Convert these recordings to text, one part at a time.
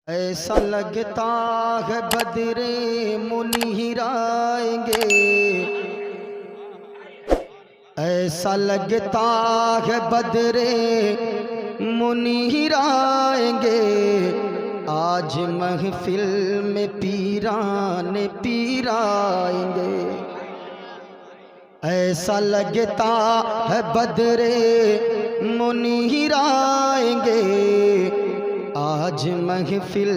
ऐसा लगता है बदरे मुनिहिराएंगे, ऐसा लगता है बदरे मुनिहिराएंगे। आज महफिल में पीराने पीराएंगे। ऐसा लगता है बदरे मुनिहिराएंगे, आज महफिल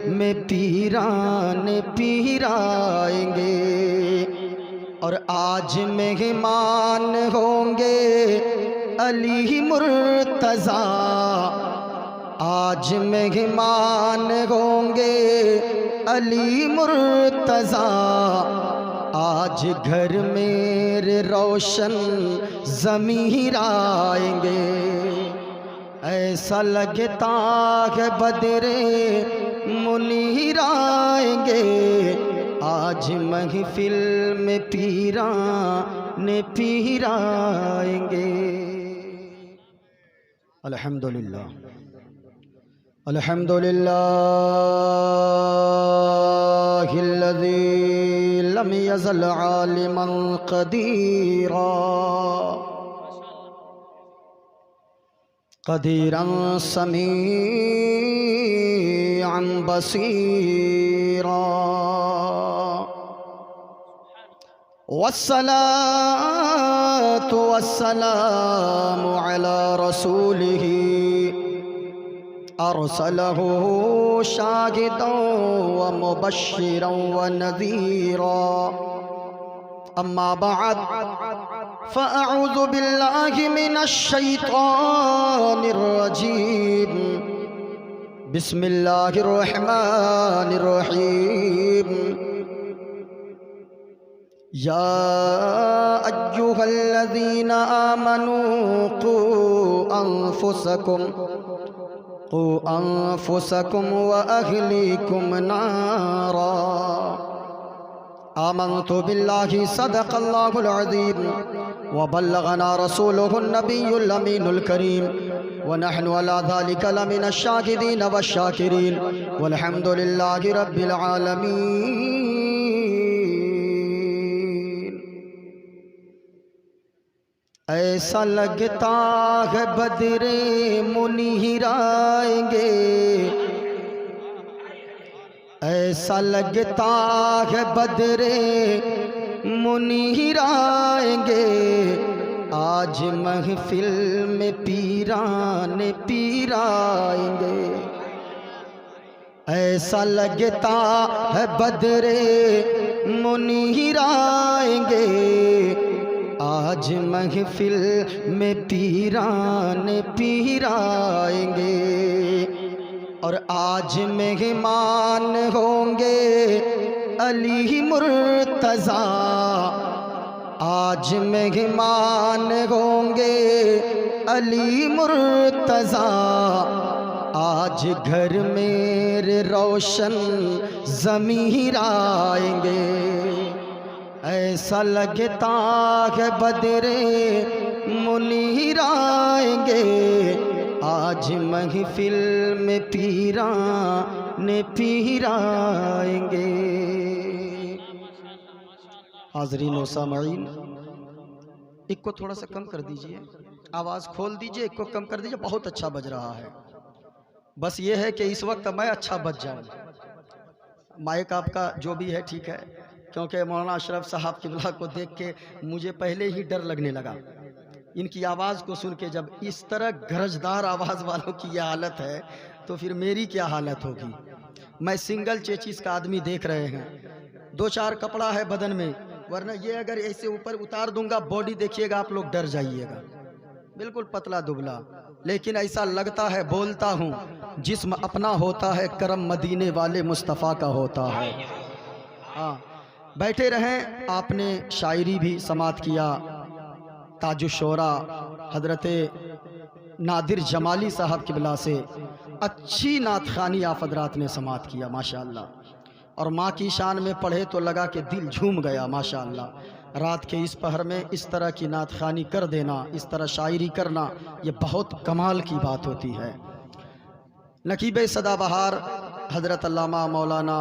में पीराने पीराएंगे। और आज मेहमान होंगे अली मुर्तज़ा, आज मेहमान होंगे अली मुर्तज़ा। आज घर मेरे रोशन ज़मीर आएंगे। ऐसा लगता है बदरे मुनीर आएंगे, आज महफिल में पीराने पीराएंगे। अल्हम्दुलिल्लाह अल्हम्दुलिल्लाहिल्लज़ी लम यज़ल आलिमन क़दीरा क़दीरन समीअन बसीरा। वस्सलातु वस्सलामु अला रसूलिही अरसलहु शाहिदन व मुबश्शिरन व नज़ीरा। अम्मा बअद फ़अऊज़ु बिल्लाहि मिनश शैतानिर रजीम। बिस्मिल्लाहिर रहमानिर रहीम। या अय्युहल्लज़ीना आमनू क़ू अन्फुसकुम व अहलीकुम नारा। आमन्तु बिल्लाहि सदक़ल्लाहुल अज़ीम व बल्लगना रसूलुहुन नबियुल अमीनुल करीम व नहनु अला ज़ालिका लमिनश शाहिदीन वश्शाकिरीन वल्हम्दुलिल्लाहि रब्बिल आलमीन। ऐसा लगता है बदरे मुनीर आएंगे, ऐसा लगता है बदरे मुनीर आएंगे। आज महफिल में पीराने पीराएंगे। ऐसा लगता है बदरे मुनीर आएंगे, आज महफिल में पीराने पीराएंगे। और आज मेहमान होंगे अली मुर्तज़ा, आज मेहमान होंगे अली मुर्तज़ा। आज घर मेरे रोशन ज़मीर आएंगे। ऐसा लगता है बदरे मुनीर आएंगे, आज महफिल में पीराने पीराएंगे। हाज़रीन व सामईन, एक को थोड़ा सा कम कर दीजिए, आवाज़ खोल दीजिए, एक को कम कर दीजिए, बहुत अच्छा बज रहा है। बस ये है कि इस वक्त मैं अच्छा बज जाऊँ। माइक आपका जो भी है ठीक है, क्योंकि मौलाना अशरफ साहब क़िबला को देख के मुझे पहले ही डर लगने लगा। इनकी आवाज़ को सुन के, जब इस तरह गरजदार आवाज़ वालों की यह हालत है तो फिर मेरी क्या हालत होगी। मैं सिंगल चेचिस का आदमी देख रहे हैं, दो चार कपड़ा है बदन में, वरना ये अगर ऐसे ऊपर उतार दूंगा बॉडी देखिएगा आप लोग डर जाइएगा, बिल्कुल पतला दुबला। लेकिन ऐसा लगता है बोलता हूँ, जिस्म अपना होता है, करम मदीने वाले मुस्तफ़ा का होता है। हाँ, बैठे रहें। आपने शायरी भी समात किया, ताजुशोरा हजरत नादिर जमाली साहब क़िबला से अच्छी नातखानी आप हज़रात ने समात किया माशाअल्लाह। और माँ की शान में पढ़े तो लगा कि दिल झूम गया माशाअल्लाह। रात के इस पहर में इस तरह की नातखानी कर देना, इस तरह शायरी करना, ये बहुत कमाल की बात होती है। नकीब सदाबहार हज़रत अल्लामा मौलाना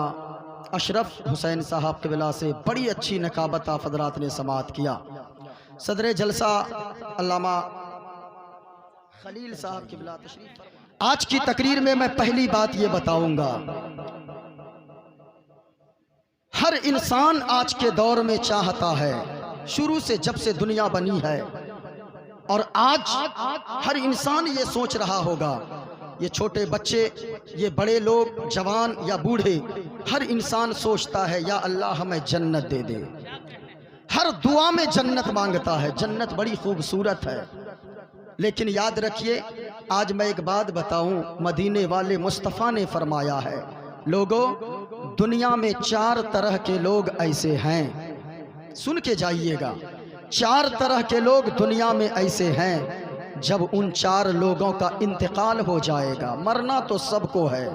अशरफ हुसैन साहब के बिला से बड़ी अच्छी नकाबत आप हज़रात ने समाअत किया। सदर जलसा अल्लामा खलील साहब के बिला तशरीफ। आज की तकरीर में मैं पहली बात ये बताऊंगा, हर इंसान आज के दौर में चाहता है, शुरू से जब से दुनिया बनी है, और आज हर इंसान ये सोच रहा होगा, ये छोटे बच्चे, ये बड़े लोग, जवान या बूढ़े, हर इंसान सोचता है या अल्लाह हमें जन्नत दे दे। हर दुआ में जन्नत मांगता है, जन्नत बड़ी खूबसूरत है। लेकिन याद रखिए, आज मैं एक बात बताऊं, मदीने वाले मुस्तफ़ा ने फरमाया है, लोगों दुनिया में 4 तरह के लोग ऐसे हैं, सुन के जाइएगा, 4 तरह के लोग दुनिया में ऐसे हैं, जब उन 4 लोगों का इंतकाल हो जाएगा, मरना तो सबको है,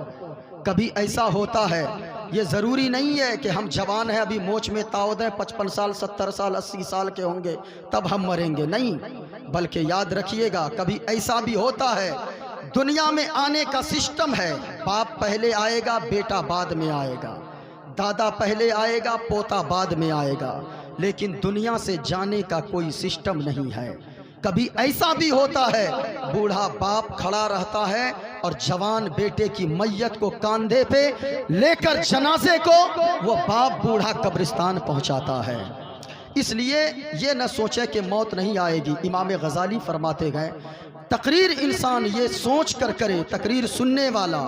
कभी ऐसा होता है, ये ज़रूरी नहीं है कि हम जवान हैं, अभी मोच में ताव दें, 55 साल 70 साल 80 साल के होंगे तब हम मरेंगे, नहीं, बल्कि याद रखिएगा कभी ऐसा भी होता है, दुनिया में आने का सिस्टम है, बाप पहले आएगा, बेटा बाद में आएगा, दादा पहले आएगा, पोता बाद में आएगा, लेकिन दुनिया से जाने का कोई सिस्टम नहीं है। कभी ऐसा भी होता है, बूढ़ा बाप खड़ा रहता है और जवान बेटे की मैयत को कंधे पे लेकर जनाजे को वो बाप बूढ़ा कब्रिस्तान पहुंचाता है। इसलिए ये न सोचे कि मौत नहीं आएगी। इमाम गजाली फरमाते गए, तकरीर इंसान ये सोच कर करे, तकरीर सुनने वाला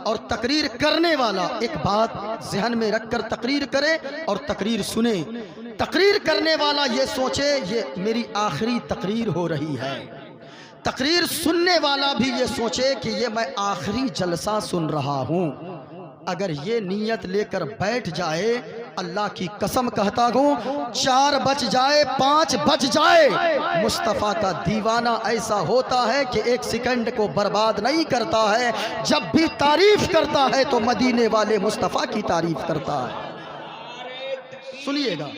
और तकरीर करने वाला एक बात जहन में रखकर तकरीर करे और तकरीर सुने। तकरीर करने वाला ये सोचे ये मेरी आखिरी तकरीर हो रही है, तकरीर सुनने वाला भी ये सोचे कि ये मैं आखिरी जलसा सुन रहा हूँ। अगर ये नीयत लेकर बैठ जाए, अल्लाह की कसम कहता हूँ, 4 बज जाए 5 बज जाए, मुस्तफ़ा का दीवाना ऐसा होता है कि 1 सेकंड को बर्बाद नहीं करता है। जब भी तारीफ करता है तो मदीने वाले मुस्तफ़ा की तारीफ करता है। सुनिएगा,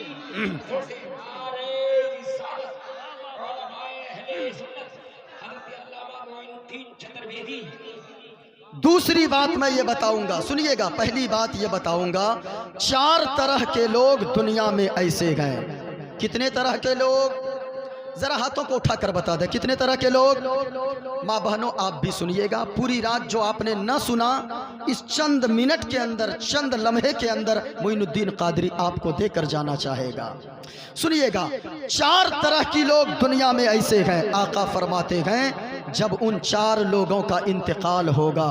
दूसरी बात मैं ये बताऊंगा, सुनिएगा, पहली बात ये बताऊंगा, 4 तरह के लोग दुनिया में ऐसे हैं। कितने तरह के लोग? जरा हाथों को उठाकर बता दे, कितने तरह के लोग? माँ बहनों आप भी सुनिएगा, पूरी रात जो आपने न सुना, इस चंद मिनट के अंदर, चंद लम्हे के अंदर मोइनुद्दीन कादरी आपको देकर जाना चाहेगा। सुनिएगा, 4 तरह की लोग दुनिया में ऐसे हैं। आका फरमाते हैं, जब उन 4 लोगों का इंतकाल होगा,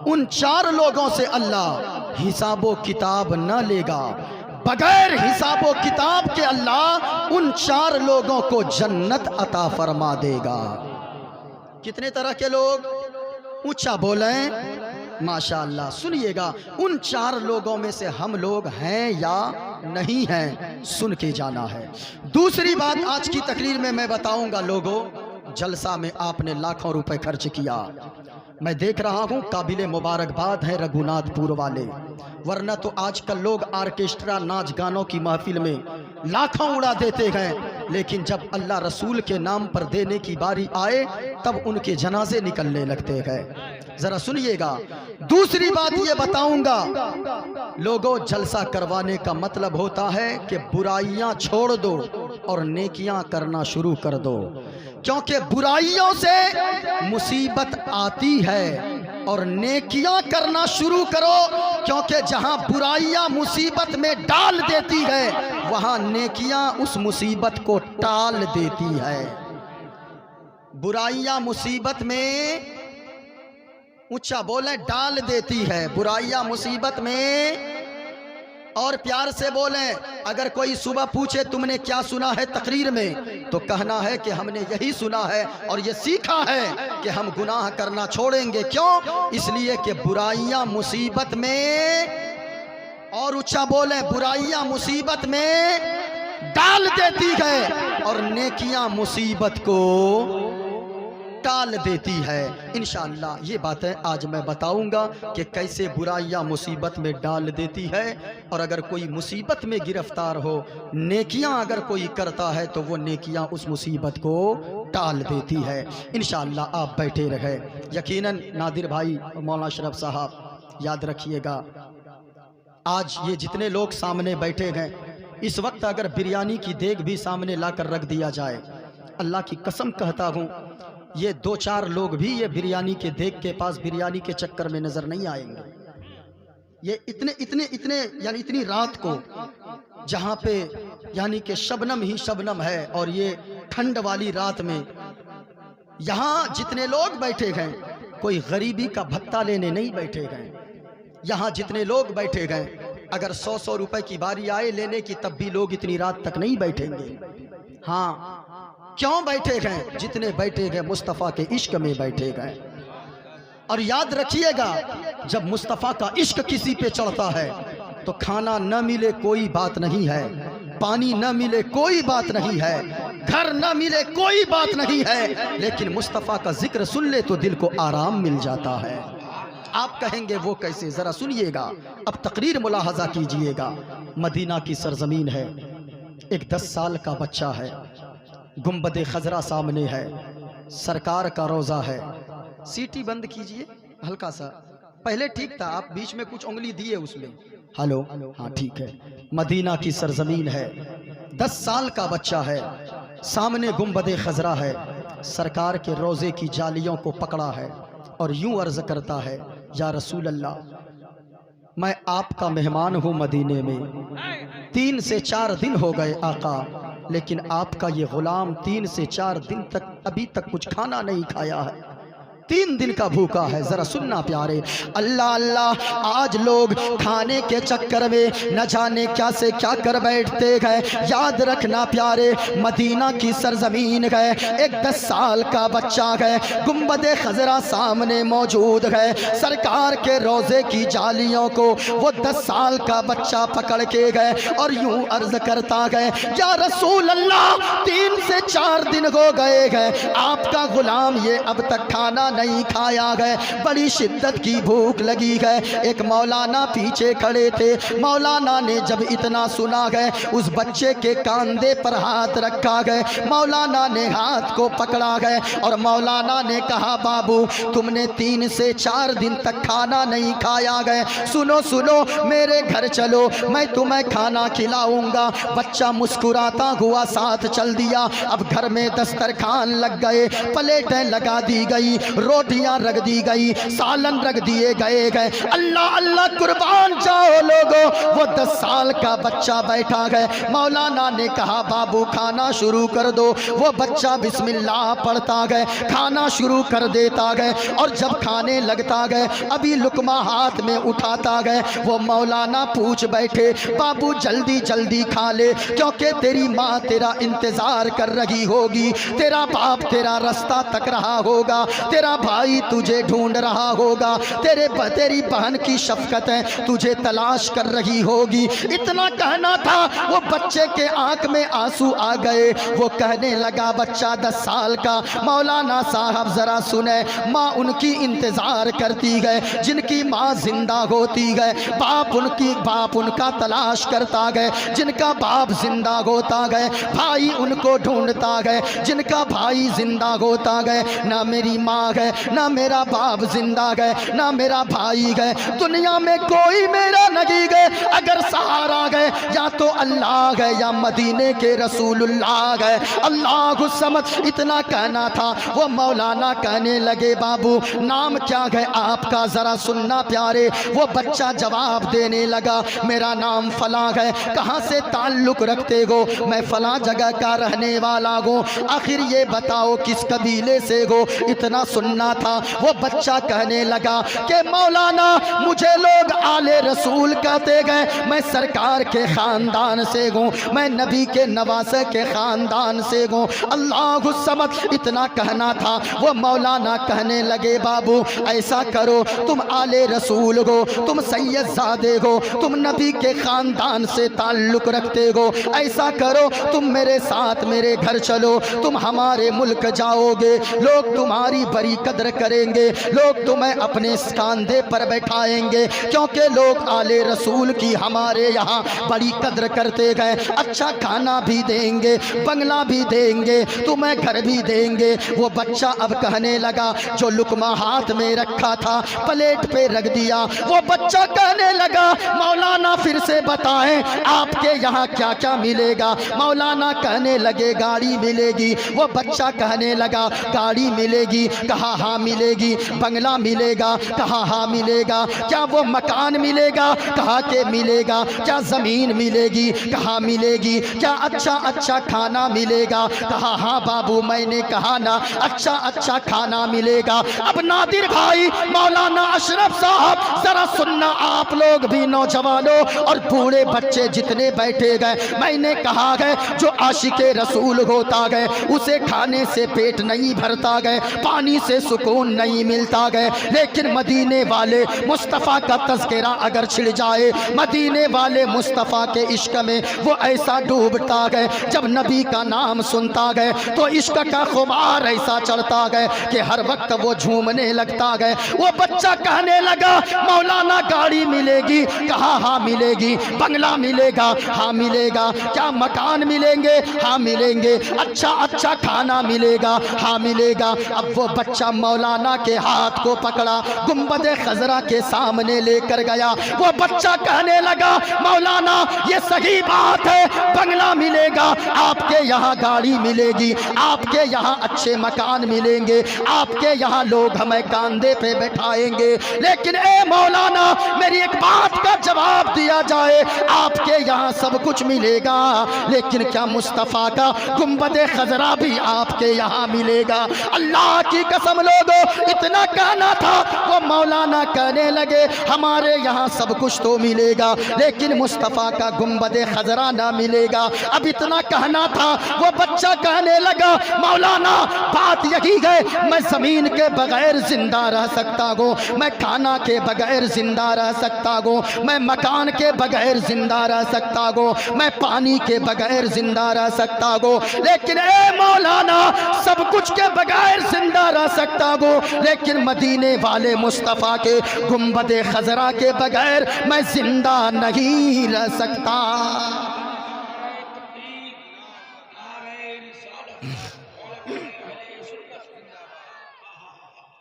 उन 4 लोगों से अल्लाह हिसाबो किताब न लेगा, बगैर हिसाबो किताब के अल्लाह उन 4 लोगों को जन्नत अता फरमा देगा। कितने तरह के लोग? ऊंचा बोलें, माशाअल्लाह। सुनिएगा, उन 4 लोगों में से हम लोग हैं या नहीं हैं, सुन के जाना है। दूसरी बात आज की तकरीर में मैं बताऊंगा, लोगों जलसा में आपने लाखों रुपए खर्च किया, मैं देख रहा हूँ, काबिले मुबारकबाद है रघुनाथपुर वाले, वरना तो आजकल लोग आर्केस्ट्रा नाच गानों की महफिल में लाखों उड़ा देते हैं, लेकिन जब अल्लाह रसूल के नाम पर देने की बारी आए तब उनके जनाजे निकलने लगते हैं। जरा सुनिएगा, दूसरी बात ये बताऊंगा, लोगों जलसा करवाने का मतलब होता है कि बुराइयां छोड़ दो और नेकियां करना शुरू कर दो, क्योंकि बुराइयों से मुसीबत आती है, और नेकियां करना शुरू करो, क्योंकि जहां बुराइयां मुसीबत में डाल देती है वहां नेकियां उस मुसीबत को टाल देती है। बुराइयां मुसीबत में, ऊंचा बोले, डाल देती है, बुराइयां मुसीबत में। और प्यार से बोलें, अगर कोई सुबह पूछे तुमने क्या सुना है तकरीर में, तो कहना है कि हमने यही सुना है और ये सीखा है कि हम गुनाह करना छोड़ेंगे। क्यों? इसलिए कि बुराइयां मुसीबत में, और ऊंचा बोलें, बुराइयां मुसीबत में डाल देती है और नेकियां मुसीबत को टाल देती है। इंशाअल्लाह ये बातें आज मैं बताऊंगा कि कैसे बुराइयां मुसीबत में डाल देती है, और अगर कोई मुसीबत में गिरफ्तार हो, नेकियां अगर कोई करता है तो वो नेकियां उस मुसीबत को टाल देती है। इंशाअल्लाह आप बैठे रहे। यकीनन नादिर भाई, मौलाना अशरफ साहब याद रखिएगा, आज ये जितने लोग सामने बैठे हैं, इस वक्त अगर बिरयानी की देग भी सामने लाकर रख दिया जाए, अल्लाह की कसम कहता हूँ ये 2-4 लोग भी ये बिरयानी के देग के पास बिरयानी के चक्कर में नजर नहीं आएंगे। ये इतने यानी इतनी रात को जहाँ पे यानी कि शबनम ही शबनम है, और ये ठंड वाली रात में यहाँ जितने लोग बैठे हैं, कोई गरीबी का भत्ता लेने नहीं बैठे हैं। यहाँ जितने लोग बैठे हैं, अगर 100-100 रुपए की बारी आए लेने की, तब भी लोग इतनी रात तक नहीं बैठेंगे। हाँ, क्यों बैठे हैं? जितने बैठे हैं मुस्तफ़ा के इश्क में बैठे गए। और याद रखिएगा, जब मुस्तफ़ा का इश्क किसी पे चढ़ता है तो खाना न मिले कोई बात नहीं है, पानी न मिले कोई बात नहीं है, घर न मिले कोई बात नहीं है, लेकिन मुस्तफ़ा का जिक्र सुन ले तो दिल को आराम मिल जाता है। आप कहेंगे वो कैसे? ज़रा सुनिएगा, अब तकरीर मुलाहजा कीजिएगा। मदीना की सरजमीन है, एक 10 साल का बच्चा है, गुंबद खजरा सामने है, सरकार का रोज़ा है। सीटी बंद कीजिए हल्का सा, पहले ठीक था, आप बीच में कुछ उंगली दिए उसमें। हेलो, हाँ ठीक है। मदीना की सरजमीन है, 10 साल का बच्चा है, सामने गुंबद खजरा है, सरकार के रोज़े की जालियों को पकड़ा है और यूं अर्ज करता है, या रसूल अल्लाह, मैं आपका मेहमान हूँ मदीने में, 3 से 4 दिन हो गए आका, लेकिन आपका ये गुलाम 3 से 4 दिन तक अभी तक कुछ खाना नहीं खाया है, 3 दिन का भूखा है। जरा सुनना प्यारे, अल्लाह अल्लाह, आज लोग खाने के चक्कर में न जाने क्या से क्या कर बैठते हैं। याद रखना प्यारे, मदीना की सरजमीन है, एक 10 साल का बच्चा है, गुंबद खजरा सामने मौजूद है, सरकार के रोजे की जालियों को वो 10 साल का बच्चा पकड़ के गए और यूं अर्ज करता है, या रसूल अल्लाह, 3 से 4 दिन हो गए हैं, आपका गुलाम ये अब तक खाना नहीं खाया है, बड़ी शिद्दत की भूख लगी है। एक मौलाना पीछे खड़े थे, मौलाना ने जब इतना सुना है, उस बच्चे के कांधे पर हाथ रखा है, मौलाना ने हाथ को पकड़ा है और मौलाना ने कहा, बाबू तुमने 3 से 4 दिन तक खाना नहीं खाया है, सुनो सुनो, मेरे घर चलो, मैं तुम्हें खाना खिलाऊंगा। बच्चा मुस्कुराता हुआ साथ चल दिया। अब घर में दस्तरखान लग गए, प्लेटें लगा दी गई, रोटियां रख दी गई, सालन रख दिए गए। अल्लाह अल्लाह कुर्बान जाओ लोगो, वो 10 साल का बच्चा बैठा है। मौलाना ने कहा, बाबू खाना शुरू कर दो। वो बच्चा बिस्मिल्लाह पढ़ता है, खाना शुरू कर देता है और जब खाने लगता है, अभी लुकमा हाथ में उठाता है, वो मौलाना पूछ बैठे, बाबू जल्दी जल्दी खा ले, क्योंकि तेरी माँ तेरा इंतजार कर रही होगी, तेरा बाप तेरा रास्ता तक रहा होगा, तेरा भाई तुझे ढूंढ रहा होगा, तेरी बहन की शफकत है तुझे तलाश कर रही होगी। इतना कहना था, वो बच्चे के आंख में आंसू आ गए। वो कहने लगा, बच्चा 10 साल का, मौलाना साहब जरा सुने, माँ उनकी इंतजार करती है, जिनकी माँ जिंदा होती है, बाप उनका तलाश करता है, जिनका बाप जिंदा होता है, भाई उनको ढूंढता है, जिनका भाई जिंदा होता है, ना मेरी माँ है, ना मेरा बाप जिंदा है, ना मेरा भाई है, दुनिया में कोई मेरा नहीं है, अगर सहारा है या तो अल्लाह है या मदीने के रसूलुल्लाह है। अल्लाह समझ, इतना कहना था। वो मौलाना कहने लगे, बाबू नाम क्या है आपका, जरा सुनना प्यारे। वो बच्चा जवाब देने लगा, मेरा नाम फला है। कहाँ से ताल्लुक रखते हो? मैं फला जगह का रहने वाला हूँ। आखिर ये बताओ किस कबीले से हो? इतना सुनना था। वो बच्चा कहने लगा कि मौलाना मुझे लोग आले रसूल कहते गए, मैं सरकार के ख़ानदान से हूँ, मैं नबी के नवासे के ख़ानदान से हूँ। अल्लाह समझ, इतना कहना था। वो मौलाना कहने लगे, बाबू ऐसा करो, तुम आले रसूल हो, तुम सैयदजादे हो, तुम नबी के ख़ानदान से ताल्लुक़ रखते हो, ऐसा करो तुम मेरे साथ मेरे घर चलो, तुम हमारे मुल्क जाओगे, लोग तुम्हारी बड़ी कदर करेंगे, लोग तुम्हें अपने कंधे पर बैठाएंगे, क्योंकि लोग लोग आले रसूल की हमारे यहाँ बड़ी कद्र करते गए। अच्छा खाना भी देंगे, बंगला भी देंगे, तुम्हें घर भी देंगे। वो बच्चा अब कहने लगा, जो लुकमा हाथ में रखा था प्लेट पे रख दिया, वो बच्चा कहने लगा, मौलाना फिर से बताएं आपके यहाँ क्या क्या मिलेगा। मौलाना कहने लगे गाड़ी मिलेगी। वो बच्चा कहने लगा गाड़ी मिलेगी? कहा हाँ मिलेगी। बंगला मिलेगा? कहा हाँ मिलेगा। क्या वो मकान मिलेगा? कहा के मिलेगा। क्या ज़मीन मिलेगी? कहा मिलेगी। क्या अच्छा अच्छा खाना मिलेगा? कहा हाँ बाबू मैंने कहा ना अच्छा अच्छा खाना मिलेगा। अब नादिर भाई, मौलाना अशरफ साहब जरा सुनना, आप लोग भी नौजवानों और बूढ़े बच्चे जितने बैठे गए, मैंने कहा गए जो आशिके रसूल होता गए उसे खाने से पेट नहीं भरता गए, पानी से सुकून नहीं मिलता गए, लेकिन मदीने वाले मुस्तफ़ा का तज़किरा अगर छिड़ जाए, मदीने वाले मुस्तफ़ा के इश्क में वो ऐसा डूबता गए, जब नबी का नाम सुनता गए तो इश्क का खुमार ऐसा चढ़ता गए कि हर वक्त वो झूमने लगता गए। वो बच्चा कहने लगा मौलाना गाड़ी मिलेगी? कहा हाँ मिलेगी। बंगला मिलेगा? हाँ मिलेगा। क्या मकान मिलेंगे? हाँ मिलेंगे। अच्छा अच्छा खाना मिलेगा? हाँ मिलेगा। अब वो बच्चा मौलाना के हाथ को पकड़ा, गुंबद खजरा के सामने लेकर गया। वो बच्चा कहने लगा मौलाना ये सही बात है, बंगला मिलेगा, आपके यहाँ गाड़ी मिलेगी, आपके यहाँ अच्छे मकान मिलेंगे, आपके यहाँ लोग हमें कांधे पे बैठाएंगे, लेकिन ए मौलाना मेरी एक बात का जवाब दिया जाए, आपके यहाँ सब कुछ मिलेगा, लेकिन क्या मुस्तफ़ा का गुंबद खजरा भी आपके यहाँ मिलेगा? अल्लाह की कसम लोगों, इतना कहना था। वो मौलाना कहने लगे हमारे यहाँ सब कुछ तो मिलेगा, लेकिन मुस्तफ़ा का गुंबद खजरा ना मिलेगा। अब इतना कहना था। वो बच्चा कहने लगा मौलाना बात यही है, मैं ज़मीन के बगैर जिंदा रह सकता हूँ, मैं खाना के बगैर जिंदा रह सकता हूँ, मैं मकान के बगैर जिंदा रह सकता हूँ, मैं पानी के बगैर जिंदा रह सकता हूँ, लेकिन ए मौलाना सब कुछ के बगैर जिंदा रह सकता हूँ, लेकिन मदीने वाले मुस्तफ़ा के गुंबद खजरा के बगैर मैं जिंदा नहीं रह सकता।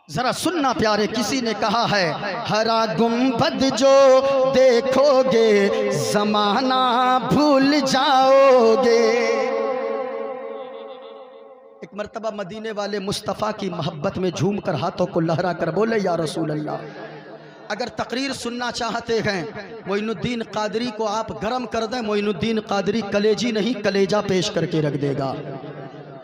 जरा सुनना प्यारे, किसी ने कहा है हरा गुंबद जो देखोगे जमाना भूल जाओगे। एक मर्तबा मदीने वाले मुस्तफ़ा की मोहब्बत में झूम कर हाथों को लहरा कर बोले या रसूल अल्लाह। अगर तकरीर सुनना चाहते हैं मोइनुद्दीन कादरी को आप गरम कर दें, मोइनुद्दीन कादरी कलेजी नहीं कलेजा पेश करके रख देगा,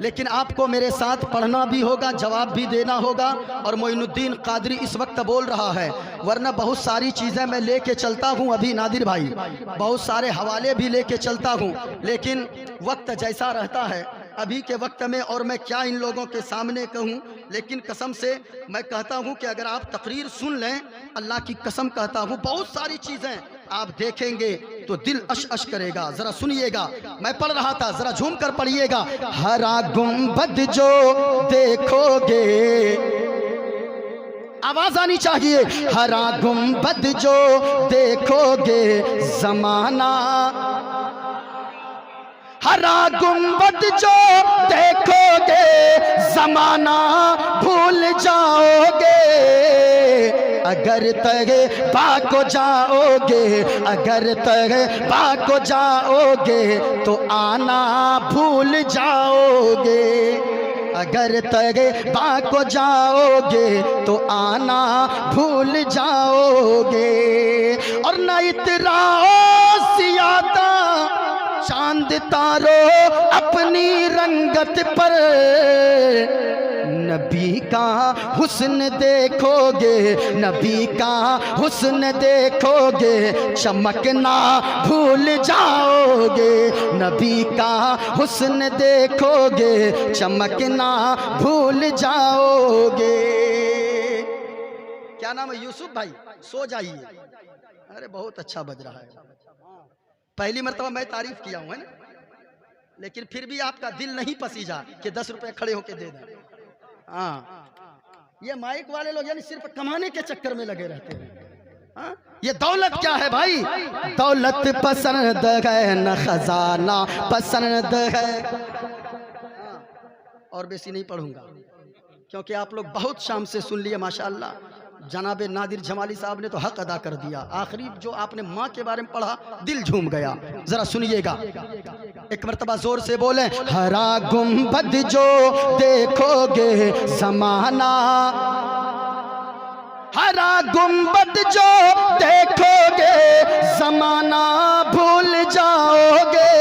लेकिन आपको मेरे साथ पढ़ना भी होगा, जवाब भी देना होगा। और मोइनुद्दीन कादरी इस वक्त बोल रहा है, वरना बहुत सारी चीज़ें मैं लेके चलता हूँ अभी नादिर भाई, बहुत सारे हवाले भी लेके चलता हूँ, लेकिन वक्त जैसा रहता है अभी के वक्त में, और मैं क्या इन लोगों के सामने कहूँ, लेकिन कसम से मैं कहता हूँ कि अगर आप तकरीर सुन लें, अल्लाह की कसम कहता हूँ बहुत सारी चीज़ें आप देखेंगे तो दिल अश अश करेगा। ज़रा सुनिएगा, मैं पढ़ रहा था, ज़रा झूम कर पढ़िएगा। हरा गुंबद जो देखोगे, आवाज़ आनी चाहिए, हरा गुंबद जो देखोगे ज़माना, हरा गुंबद जो देखोगे ज़माना भूल जाओगे, अगर तगे बाको जाओगे, अगर तगे बाको जाओगे तो आना भूल जाओगे, अगर तगे बाको जाओगे तो आना भूल जाओगे। और न इतराओ सियादा चांद तारो अपनी रंगत पर, नबी का हुस्न देखोगे, नबी का हुस्न देखोगे, चमकना भूल जाओगे, नबी का हुस्न देखोगे, चमकना भूल जाओगे। क्या नाम है? यूसुफ भाई, सो जाइए। अरे बहुत अच्छा बज रहा है, पहली मर्तबा मैं तारीफ किया हूँ, है ना, लेकिन फिर भी आपका दिल नहीं पसीजा कि 10 रुपए खड़े होके दे दें। हाँ, ये माइक वाले लोग यानी सिर्फ कमाने के चक्कर में लगे रहते हैं। हाँ? ये दौलत क्या है भाई? दौलत पसंद है न खजाना पसंद है। और बेसी नहीं पढ़ूंगा क्योंकि आप लोग बहुत शाम से सुन लिए माशाअल्लाह। जनाब नादिर जमाली साहब ने तो हक अदा कर दिया। आखिरी जो आपने माँ के बारे में पढ़ा दिल झूम गया। जरा सुनिएगा, एक मर्तबा जोर से बोले। हरा गुंबद जो देखोगे जमाना, हरा गुंबद जो देखोगे जमाना भूल जाओगे।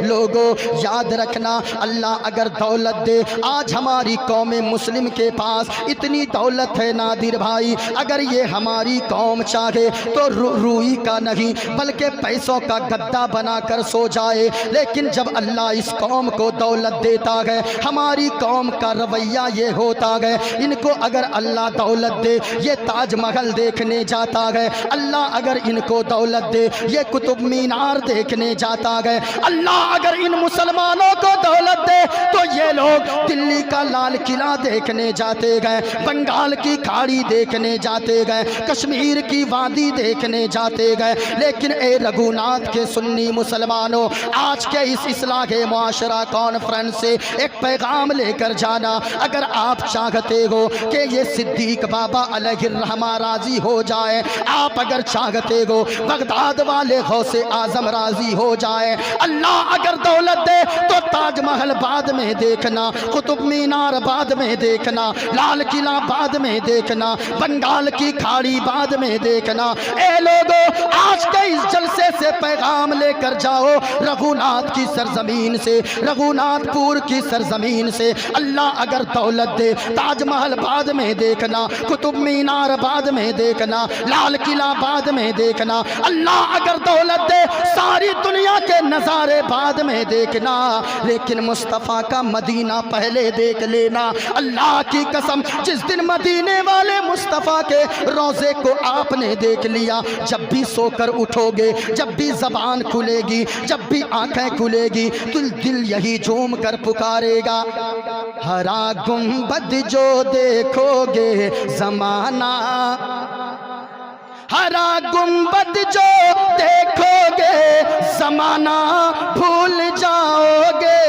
लोगों याद रखना, अल्लाह अगर दौलत दे, आज हमारी कौम मुस्लिम के पास इतनी दौलत है नादिर भाई, अगर ये हमारी कौम चाहे तो रूई का नहीं बल्कि पैसों का गद्दा बनाकर सो जाए। लेकिन जब अल्लाह इस कौम को दौलत देता है, हमारी कौम का रवैया ये होता है, इनको अगर अल्लाह दौलत दे ये ताजमहल देखने जाता है, अल्लाह अगर इनको दौलत दे ये कुतुब मीनार देखने जाता है, अल्लाह अगर इन मुसलमानों को दौलत दे तो ये लोग दिल्ली का लाल किला देखने जाते गए, बंगाल की खाड़ी देखने जाते गए, कश्मीर की वादी देखने जाते गए। लेकिन ए रघुनाथ के सुन्नी मुसलमानों, आज के इस इस्लाह मुआशरा कॉन्फ्रेंस से एक पैगाम लेकर जाना। अगर आप चाहते हो कि ये सिद्दीक बाबा अलैहिर्रहमा राजी हो जाए, आप अगर चाहते हो बगदाद वाले गौसे आजम राजी हो जाए, अल्लाह अगर दौलत दे तो ताजमहल बाद में देखना, कुतुब मीनार बाद में देखना, लाल किला बाद में देखना, बंगाल की खाड़ी बाद में देखना। ए लोगों, आज के इस जलसे से पैगाम लेकर जाओ, रघुनाथ की सरजमीन से, रघुनाथपुर की सरजमीन से, अल्लाह अगर दौलत दे ताजमहल बाद में देखना, कुतुब मीनार बाद में देखना, लाल किला बाद में देखना। अल्लाह अगर दौलत दे सारी दुनिया के नज़ारे बाद में देखना, लेकिन मुस्तफ़ा का मदीना पहले देख लेना। अल्लाह की कसम, जिस दिन मदीने वाले मुस्तफ़ा के रोज़े को आपने देख लिया, जब भी सोकर उठोगे, जब भी ज़बान खुलेगी, जब भी आंखें खुलेगी, तो दिल यही झूम कर पुकारेगा, हरा गुंबद जो देखोगे ज़माना, हरा गुंबद जो देखोगे ज़माना भूल जाओगे।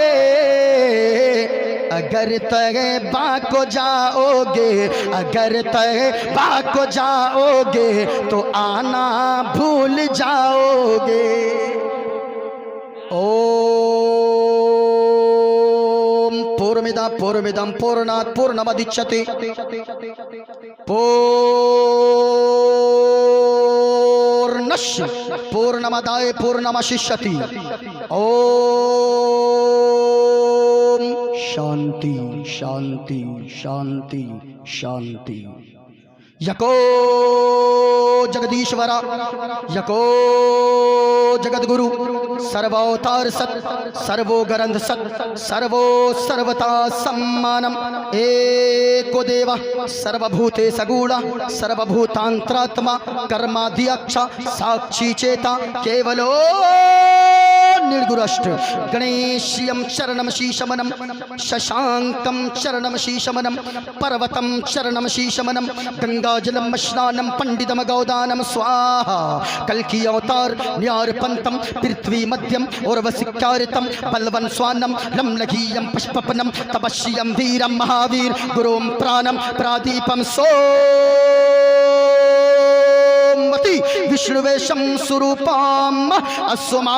अगर तैबा को जाओगे, अगर तैबा को जाओगे तो आना भूल जाओगे। ओम पूर्णमिदं पूर्णमिदं पूर्णात् पूर्णमुदच्यते पूर्णस्य पूर्णमादाय पूर्णमवशिष्यति। ओम शांति शांति शांति शांति। यको जगदीश्वरा, यको जगद्गुरु, सर्वोतार सत, सर्वो गरंध सत, सर्वो सर्वता सम्मानम, एको देव सर्वभूते सगुण, सर्वभूतांतरात्मा, कर्माध्यक्ष, साक्षी चेता, केवलो निर्गुरष्ट। गणेश्यं शरणं शीशमनं, शशांकं शरणं शीशमनं, पर्वतं शरणं शीशमनं, गंगाजलं स्नानं पंडितम गौदानं स्वाहा। कल्कि अवतार न्यारपंतम, पृथ्वी मध्यम और वसिकारितम, बलवन स्वानम, लमलघीयं पुष्पपनम, तपस्यं वीरं महावीर, गुरुं प्राणं प्रादीपं सोमति, विष्णुवेशं स्वरूपम् अस्मा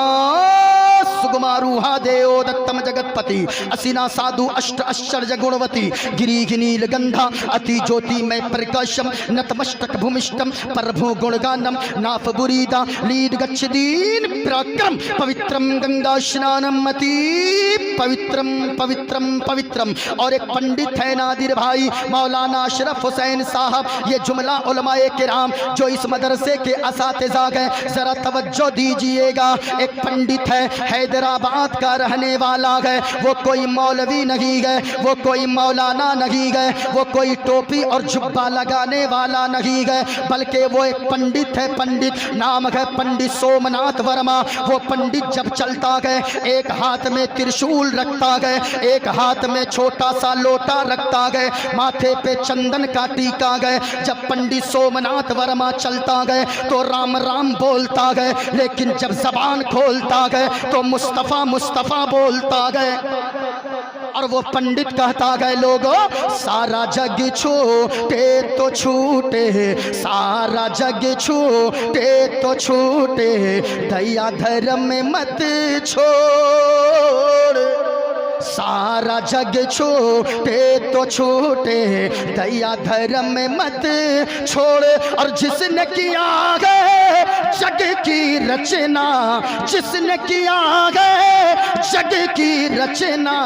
सुगुमारूहा देव दत्तम जगतपति, असिना साधु अष्ट आश्चर्य गुणवती, गिरी नील गंधा अति ज्योति में प्रकाशम, नतमस्तक भूमिष्टम प्रभु गुणगानम, नाफ बुरीदा लीड गच्छदीन पराक्रम, पवित्रम गंगा स्नानम अति पवित्रम पवित्रम पवित्रम। और एक पंडित है नादिर भाई मौलाना अशरफ हुसैन साहब, ये जुमला उलमाए किराम जो इस मदरसे के असातिज़ा हैं, जरा तवज्जो दीजिएगा। एक पंडित है हैदराबाद का रहने वाला है, वो कोई मौलवी नहीं है, वो कोई मौलाना नहीं है, वो कोई टोपी और जुब्बा लगाने वाला नहीं है, बल्कि वो एक पंडित है। पंडित नाम है पंडित सोमनाथ वर्मा। वो पंडित जब चलता है एक हाथ में त्रिशूल रखता है, एक हाथ में छोटा सा लोटा रखता है, माथे पे चंदन का टीका है। जब पंडित सोमनाथ वर्मा चलता है तो राम राम बोलता है, लेकिन जब जबान खोलता है तो मुस्तफ़ा मुस्तफ़ा बोलता है। और वो पंडित कहता है, लोगों सारा जग छूटे तो छूटे, सारा जग छूटे तो छूटे, दया धर्म में मत छोड़। सारा जग छूटे तो छूटे, दया धर्म में मत छोड़। और जिसने किया है जग की रचना, जिसने किया है जग की रचना,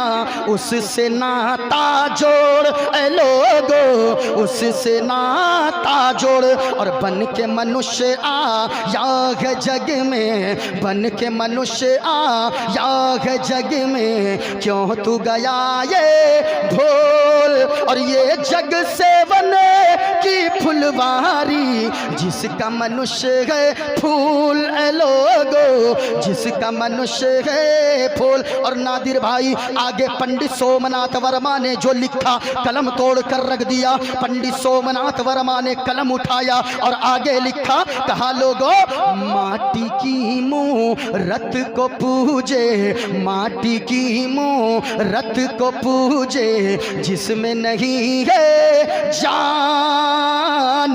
उससे नाता जोड़ ए लोगो, उससे नाता जोड़। और बन के मनुष्य आया है जग में, बन के मनुष्य आया है जग में, क्यों तू गया ये भूल। और ये जग सेवन की फुलवारी, जिसका मनुष्य है फूल ए लोगो, जिसका मनुष्य है फूल। और नादिर भाई आगे पंडित सोमनाथ वर्मा ने जो लिखा कलम तोड़ कर रख दिया। पंडित सोमनाथ वर्मा ने कलम उठाया और आगे लिखा, कहा लोगों माटी की मूरत को पूजे, माटी की मूरत को पूजे, जिसमें नहीं है जान,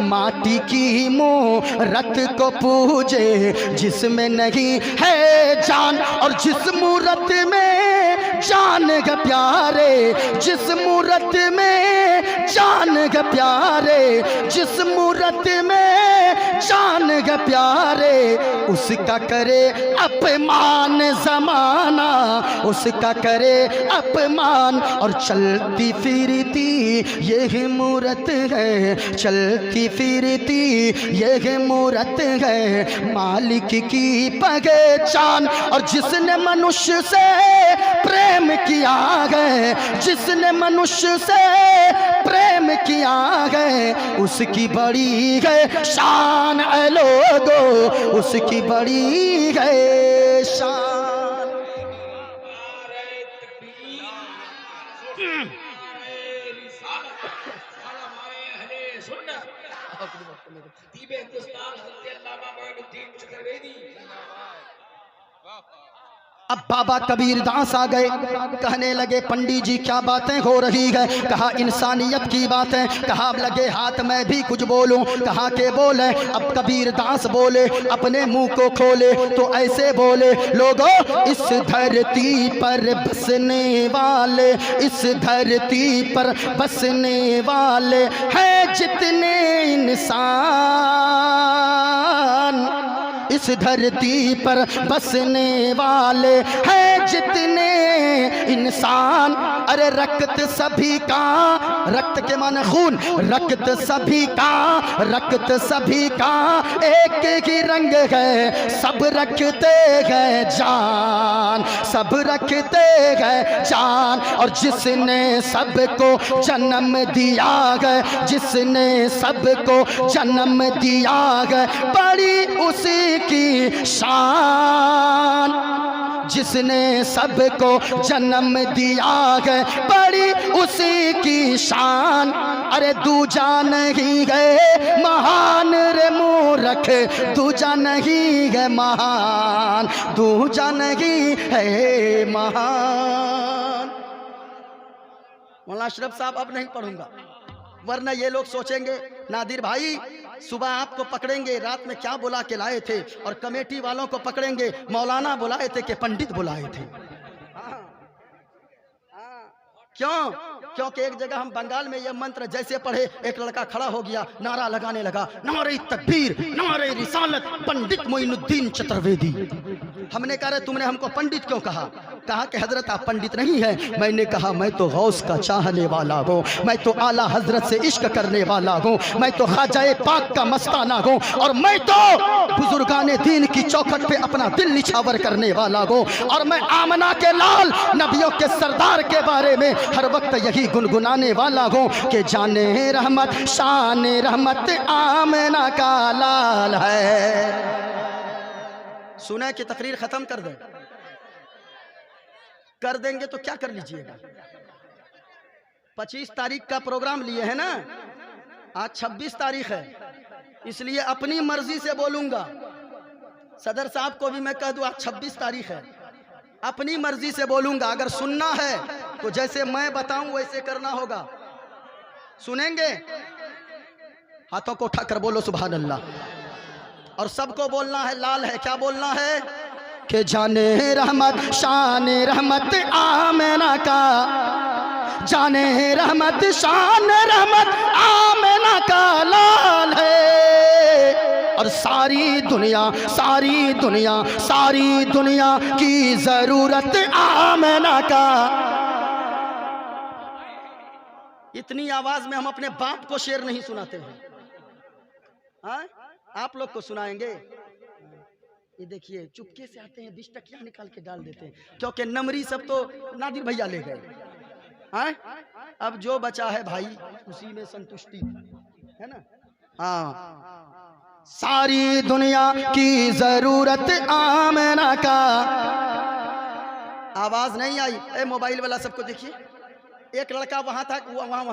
माटी की मूरत को पूजे, जिसमें नहीं है जान। और जिस मूरत में जान ग प्यारे, जिस मूरत में जान ग प्यारे, जिस मूरत में जान ग प्यारे, उसका करे अपमान जमाना, उसका करे अपमान। और चलती फिरती यह मूरत है, चलती फिरती यह मूरत है, मालिक की पहचान। और जिसने मनुष्य से प्रेम किया है, जिसने मनुष्य से प्रेम किया है, उसकी बड़ी है शान ए लोगो, उसकी बड़ी है शान। अब बाबा कबीर दास आ गए, कहने लगे पंडित जी क्या बातें हो रही है। कहा इंसानियत की बातें। कहा अब लगे हाथ में भी कुछ बोलूं। कहा के बोले। अब कबीर दास बोले, अपने मुंह को खोले तो ऐसे बोले, लोगों इस धरती पर बसने वाले, इस धरती पर बसने वाले हैं जितने इंसान, इस धरती पर बसने वाले हैं जितने इंसान। अरे रक्त सभी का, रक्त के माने खून, रक्त सभी का, रक्त सभी का एक ही रंग है, सब रखते हैं जान, सब रखते हैं जान। और जिसने सबको जन्म दिया है, जिसने सबको जन्म दिया है, बड़ी उसी की शान, जिसने सबको जन्म दिया है, बड़ी उसी की शान। अरे दूजा नहीं है महान रे मूर्ख, दूजा नहीं है महान, दूजा नहीं है महान। मौलाना अशरफ साहब अब नहीं पढ़ूंगा, वरना ये लोग सोचेंगे नादिर भाई सुबह आपको पकड़ेंगे रात में क्या बुला के लाए थे, और कमेटी वालों को पकड़ेंगे मौलाना बुलाए थे कि पंडित बुलाए थे। क्यों? क्योंकि एक जगह हम बंगाल में यह मंत्र जैसे पढ़े, एक लड़का खड़ा हो गया, नारा लगाने लगा, नारे तकबीर, नारे रिसालत, पंडित मोइनुद्दीन चतुर्वेदी। हमने कहा तुमने हमको पंडित क्यों कहा? कहा कि हजरत आप पंडित नहीं हैं। मैंने कहा मैं तो गौस का चाहने वाला हूँ, मैं तो आला हजरत से इश्क करने वाला हूँ, मैं तो ख्वाजा पाक का मस्ताना हूँ, और मैं तो बुजुर्गाने दीन की चौखट पे अपना दिल निछावर करने वाला हूँ, और मैं आमना के लाल नबियों के सरदार के बारे में हर वक्त यही गुनगुनाने वाला हूँ कि जाने रहमत शान रहमत आमना का लाल है। सुना कि तकरीर खत्म कर देंगे तो क्या कर लीजिएगा। 25 तारीख का प्रोग्राम लिए है ना, आज 26 तारीख है, इसलिए अपनी मर्जी से बोलूंगा। सदर साहब को भी मैं कह दूं आज 26 तारीख है, अपनी मर्जी से बोलूंगा। अगर सुनना है तो जैसे मैं बताऊं वैसे करना होगा। सुनेंगे? हाथों को उठाकर बोलो सुभान अल्लाह। और सबको बोलना है लाल है। क्या बोलना है? कि जाने रहमत शान रहमत आमना का, जाने रहमत शान रहमत आमना का लाल है। और सारी दुनिया सारी दुनिया सारी दुनिया की जरूरत आमना का। इतनी आवाज में हम अपने बाप को शेर नहीं सुनाते हैं। हाँ? आप लोग को सुनाएंगे। ये देखिए चुपके से आते हैं, 20 टकिया निकाल के डाल देते हैं, क्योंकि नमरी सब तो नादिर भैया ले गए। हाँ? अब जो बचा है भाई उसी में संतुष्टि है ना। हाँ, सारी दुनिया की जरूरत आमना का। आवाज नहीं आई। ए मोबाइल वाला सबको देखिए, एक लड़का वहां था, वहां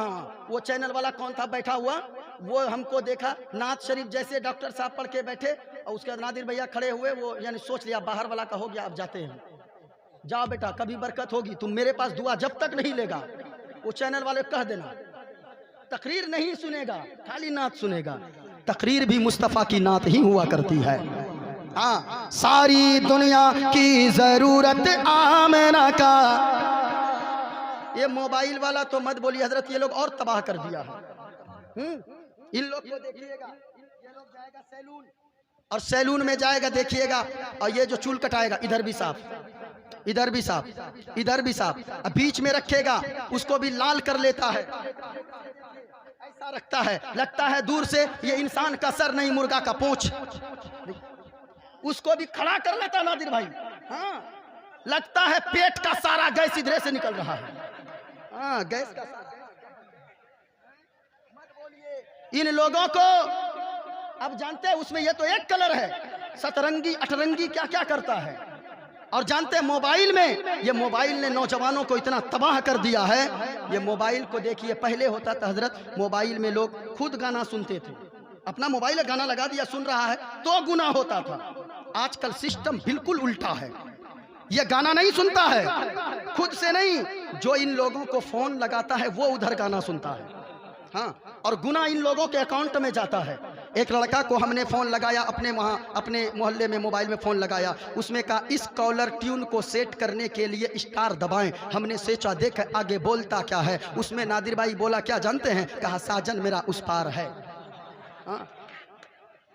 वो चैनल वाला कौन था बैठा हुआ, वो हमको देखा नात शरीफ जैसे डॉक्टर साहब पढ़ के बैठे, और उसके बाद नादिर भैया खड़े हुए। वो यानी सोच लिया बाहर वाला का हो गया, अब जाते हैं। जाओ बेटा कभी बरकत होगी, तुम मेरे पास दुआ जब तक नहीं लेगा। वो चैनल वाले कह देना तकरीर नहीं सुनेगा, खाली नात सुनेगा। तकरीर भी मुस्तफ़ा की नात ही हुआ करती है। हाँ, सारी दुनिया की जरूरत आमना का। ये मोबाइल वाला तो मत बोलिए हजरत, ये लोग और तबाह कर दिया है। इन लोग को देखिएगा, ये लोग जाएगा सैलून, और सैलून में जाएगा देखिएगा, और ये जो चूल कटाएगा इधर भी साफ, इधर भी साफ, इधर भी साफ, बीच में रखेगा उसको भी लाल कर लेता है, ऐसा रखता है, लगता है दूर से ये इंसान का सर नहीं मुर्गा का पूंछ। उसको भी खड़ा कर लेता नादिर भाई। हाँ, लगता है पेट का सारा गैस इधर से निकल रहा है। हाँ, गैस का सारा। मत बोलिए इन लोगों को। अब जानते हैं उसमें ये तो एक कलर है, सतरंगी अठरंगी क्या क्या करता है। और जानते हैं मोबाइल में, ये मोबाइल ने नौजवानों को इतना तबाह कर दिया है। ये मोबाइल को देखिए, पहले होता था हजरत मोबाइल में लोग खुद गाना सुनते थे, अपना मोबाइल में गाना लगा दिया, सुन रहा है तो गुनाह होता था। आजकल सिस्टम बिल्कुल उल्टा है, ये गाना नहीं सुनता है खुद से नहीं, जो इन लोगों को फोन लगाता है वो उधर गाना सुनता है। हाँ, और गुनाह इन लोगों के अकाउंट में जाता है। एक लड़का को हमने फ़ोन लगाया, अपने वहाँ अपने मोहल्ले में मोबाइल में फ़ोन लगाया, उसमें कहा इस कॉलर ट्यून को सेट करने के लिए स्टार दबाएं। हमने सोचा देख आगे बोलता क्या है, उसमें नादिर भाई बोला क्या जानते हैं? कहा साजन मेरा उस पार है। हाँ?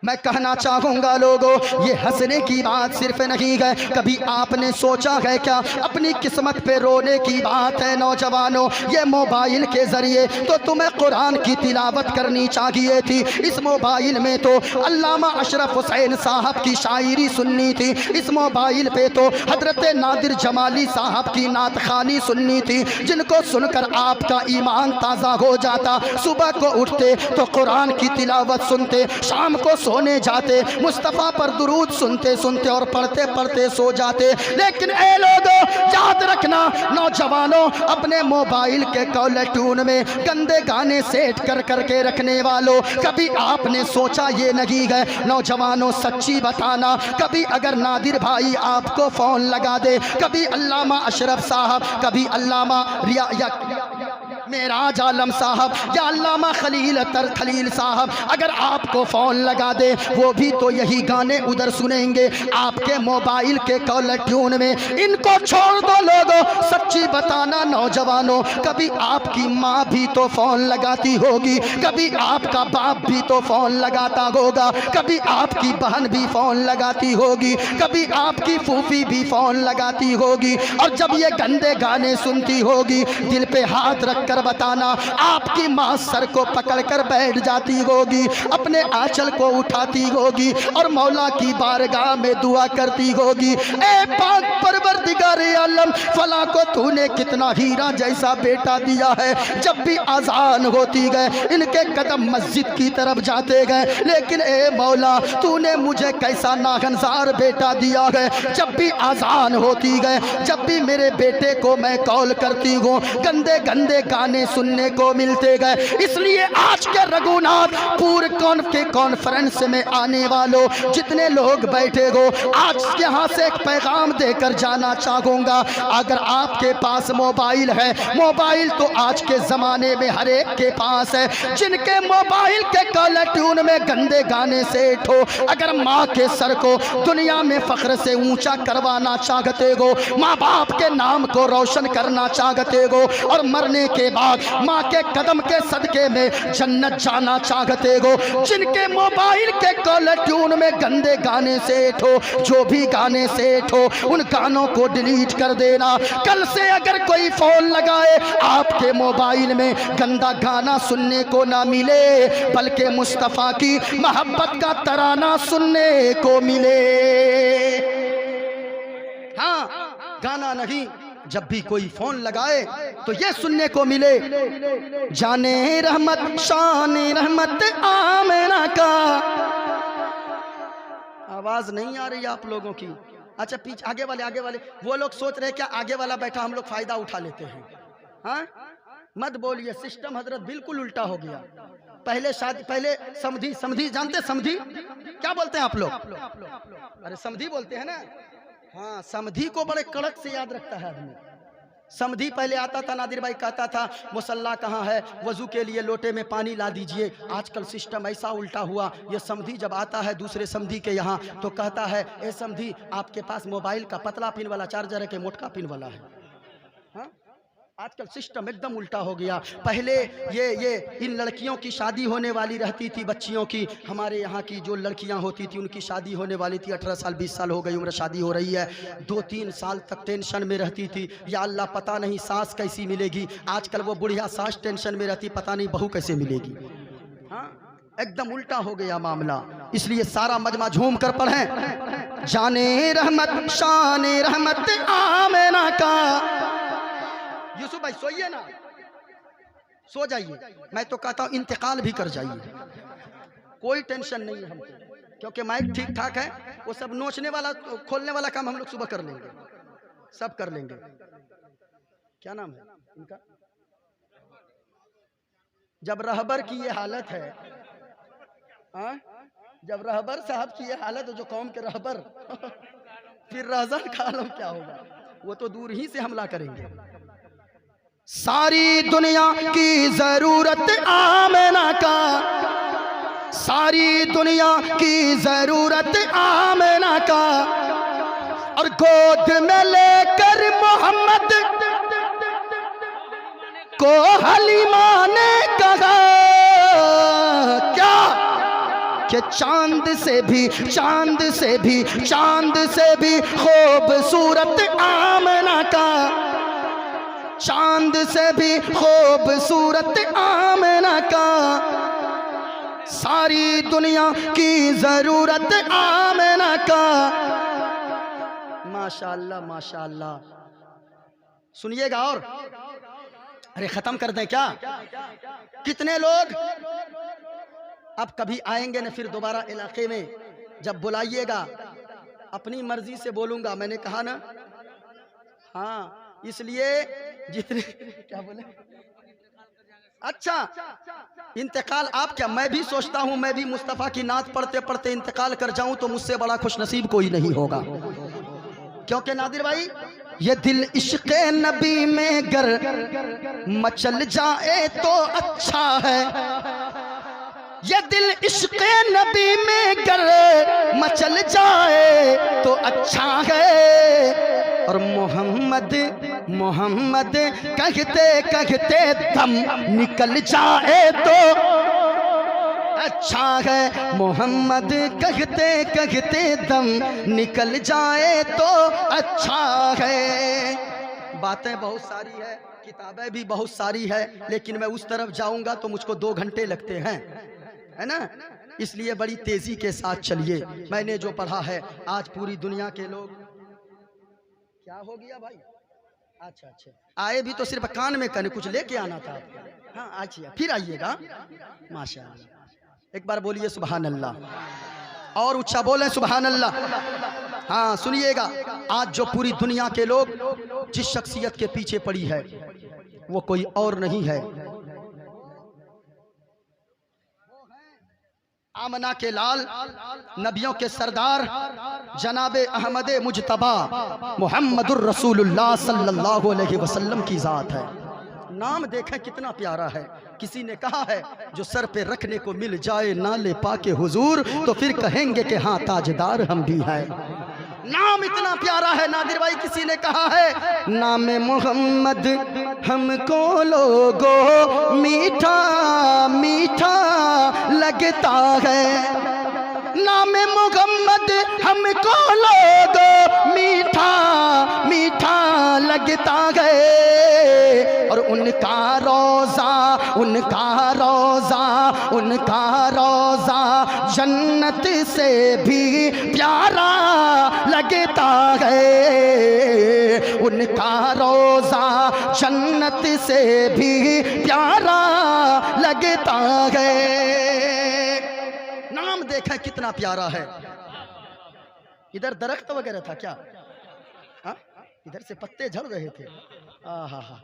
मैं कहना चाहूँगा लोगों, ये हंसने की बात सिर्फ नहीं है, कभी आपने सोचा है क्या अपनी किस्मत पे रोने की बात है। नौजवानों, ये मोबाइल के ज़रिए तो तुम्हें कुरान की तिलावत करनी चाहिए थी। इस मोबाइल में तो अल्लामा अशरफ हुसैन साहब की शायरी सुननी थी। इस मोबाइल पे तो हजरत नादिर जमाली साहब की नात खानी सुननी थी, जिनको सुनकर आपका ईमान ताज़ा हो जाता। सुबह को उठते तो कुरान की तिलावत सुनते, शाम को सोने जाते मुस्तफ़ा पर दुरूद सुनते सुनते और पढ़ते पढ़ते सो जाते। लेकिन ए लोगों, याद रखना नौजवानों, अपने मोबाइल के कॉलर ट्यून में गंदे गाने सेट कर करके रखने वालों, कभी आपने सोचा ये नहीं है नौजवानों, सच्ची बताना, कभी अगर नादिर भाई आपको फ़ोन लगा दे, कभी अल्लामा अशरफ साहब, कभी अल्लामा रिया मेराज आलम साहब या अल्लामा खलील खलील साहब अगर आपको फ़ोन लगा दे, वो भी तो यही गाने उधर सुनेंगे आपके मोबाइल के कॉलर ट्यून में। इनको छोड़ दो लोगों, सच्ची बताना नौजवानों, कभी आपकी माँ भी तो फ़ोन लगाती होगी, कभी आपका बाप भी तो फ़ोन लगाता होगा, कभी आपकी बहन भी फ़ोन लगाती होगी, कभी आपकी फूफी भी फ़ोन लगाती होगी। और जब ये गंदे गाने सुनती होगी, दिल पे हाथ रखकर बताना, आपकी माँ सर को पकड़कर बैठ जाती होगी, अपने आंचल को उठाती होगी और मौला की बारगाह में दुआ करती होगी, ए पाक परवरदिगार आलम, फला को तूने कितना हीरा जैसा बेटा दिया है। जब भी अजान होती गए इनके कदम मस्जिद की तरफ जाते गए, लेकिन ए मौला तूने मुझे कैसा नागनजार बेटा दिया है। जब भी अजान होती गए, जब भी मेरे बेटे को मैं कॉल करती हूँ, गंदे गंदे गाने सुनने को मिलते गए। इसलिए आज के रघुनाथपुर के कॉन्फ्रेंस में आने वालों जितने लोग बैठे हो, आज यहाँ से एक पैगाम देकर जाना चाहूँगा। अगर आपके पास मोबाइल है, मोबाइल तो आज के ज़माने में हर एक के पास है, जिनके मोबाइल के कॉलर ट्यून में गंदे गाने सेट हो, अगर माँ के सर को दुनिया में फ़ख्र से ऊंचा करवाना चाहते हो, माँ बाप के नाम को रोशन करना चाहते हो और मरने के बाद माँ के कदम के सदके में जन्नत जाना चाहते हो, जिनके मोबाइल के कॉलर ट्यून में गंदे गाने सेट हो, जो भी गाने सेट हो उन गानों को डिलीट कर देना। कल से अगर कोई फ़ोन लगाए, आपके मोबाइल में गंदा गाना सुनने को ना मिले, बल्कि मुस्तफ़ा की मोहब्बत का तराना सुनने को मिले। हाँ, गाना नहीं, जब भी कोई फोन लगाए तो ये सुनने को मिले, जाने रहमत शान रहमत आमना का। आवाज नहीं आ रही आप लोगों की? अच्छा, पीछे आगे वाले वो लोग सोच रहे क्या आगे वाला बैठा हम लोग फायदा उठा लेते हैं। हाँ, मत बोलिए, सिस्टम हजरत बिल्कुल उल्टा हो गया। पहले समधी जानते, समधी क्या बोलते हैं आप लोग? अरे समधी बोलते हैं ना। हाँ, समधी को बड़े कड़क से याद रखता है आदमी। समधी पहले आता था, नादिर भाई कहता था मुसल्ला कहाँ है, वजू के लिए लोटे में पानी ला दीजिए। आजकल सिस्टम ऐसा उल्टा हुआ, ये समधी जब आता है दूसरे समधी के यहाँ तो कहता है, ए समधी आपके पास मोबाइल का पतला पिन वाला चार्जर है कि मोटका पिन वाला है? हाँ, आजकल सिस्टम एकदम उल्टा हो गया। पहले ये इन लड़कियों की शादी होने वाली रहती थी, बच्चियों की, हमारे यहाँ की जो लड़कियाँ होती थी उनकी शादी होने वाली थी, 18 साल 20 साल हो गई उम्र, शादी हो रही है, 2-3 साल तक टेंशन में रहती थी, या अल्लाह पता नहीं सास कैसी मिलेगी। आजकल वो बुढ़िया सास टेंशन में रहती, पता नहीं बहू कैसे मिलेगी। हाँ, एकदम उल्टा हो गया मामला। इसलिए सारा मजमा झूम कर पढ़ें, जाने रहमत शान रहमत आमना का। यूसुफ भाई सोइए ना, सो जाइए, मैं तो कहता हूँ इंतकाल भी कर जाइए, कोई टेंशन नहीं है हमको, क्योंकि माइक ठीक ठाक है। वो सब नोचने वाला खोलने वाला काम हम लोग सुबह कर लेंगे, सब कर लेंगे। क्या नाम है इनका? जब रहबर की ये हालत है, जब रहबर साहब की ये हालत है, जो कौम के रहबर फिर रहजन का आलम क्या होगा? वो तो दूर ही से हमला करेंगे। सारी दुनिया की जरूरत आमना का, सारी दुनिया की जरूरत आमना का, और गोद में लेकर मोहम्मद को हलीमा ने कहा क्या कि चांद से भी खूबसूरत आमना का, चांद से भी खूबसूरत आमना का, सारी दुनिया की जरूरत आमना का। माशाअल्लाह माशाअल्लाह। सुनिएगा और, अरे खत्म कर दें क्या? कितने लोग अब कभी आएंगे न फिर दोबारा इलाके में, जब बुलाइएगा अपनी मर्जी से बोलूंगा, मैंने कहा ना। हाँ, इसलिए जितने क्या बोले, अच्छा इंतकाल आप क्या, मैं भी सोचता हूं मैं भी मुस्तफ़ा की नात पढ़ते पढ़ते इंतकाल कर जाऊं तो मुझसे बड़ा खुशनसीब कोई नहीं होगा। क्योंकि नादिर भाई ये दिल इश्क़ नबी में गर मचल जाए तो अच्छा है, ये दिल इश्क़ नबी में गर मचल जाए तो अच्छा है। और मोहम्मद मोहम्मद कहते कहते दम निकल जाए तो अच्छा है, मोहम्मद कहते कहते दम निकल जाए तो अच्छा है। बातें बहुत सारी है, किताबें भी बहुत सारी है, लेकिन मैं उस तरफ जाऊंगा तो मुझको 2 घंटे लगते हैं, है ना। इसलिए बड़ी तेजी के साथ चलिए। मैंने जो पढ़ा है, आज पूरी दुनिया के लोग क्या हो गया भाई, अच्छा अच्छा आए भी तो सिर्फ कान में कने कुछ लेके आना था। हाँ आइए, फिर आइएगा। माशाअल्लाह, एक बार बोलिए सुभान अल्लाह, और ऊंचा बोले सुभान अल्लाह। हाँ सुनिएगा, आज जो पूरी दुनिया के लोग जिस शख्सियत के पीछे पड़ी है वो कोई और नहीं है, आमना के लाल, नबियों के सरदार जनाबे अहमद मुजतबा मोहम्मदुर रसूलुल्लाह सल्लल्लाहु अलैहि वसल्लम की ज़ात है। नाम देखें कितना प्यारा है। किसी ने कहा है जो सर पे रखने को मिल जाए नाले पाके हुजूर तो फिर कहेंगे कि हाँ ताजदार हम भी हैं। नाम इतना प्यारा है नादिर भाई। किसी ने कहा है नाम मोहम्मद हमको लोगों मीठा मीठा लगता है, नाम मोहम्मद हमको लोगों मीठा मीठा लगता है। और उनका रोज़ा उनका रोज़ा उनका रोज़ा जन्नत से भी प्यारा लगता है, उनका रोज़ा जन्नत से भी प्यारा लगता है। नाम देखें कितना प्यारा है। इधर दरख्त वगैरह था क्या? हा? इधर से पत्ते झड़ रहे थे। आहा हा।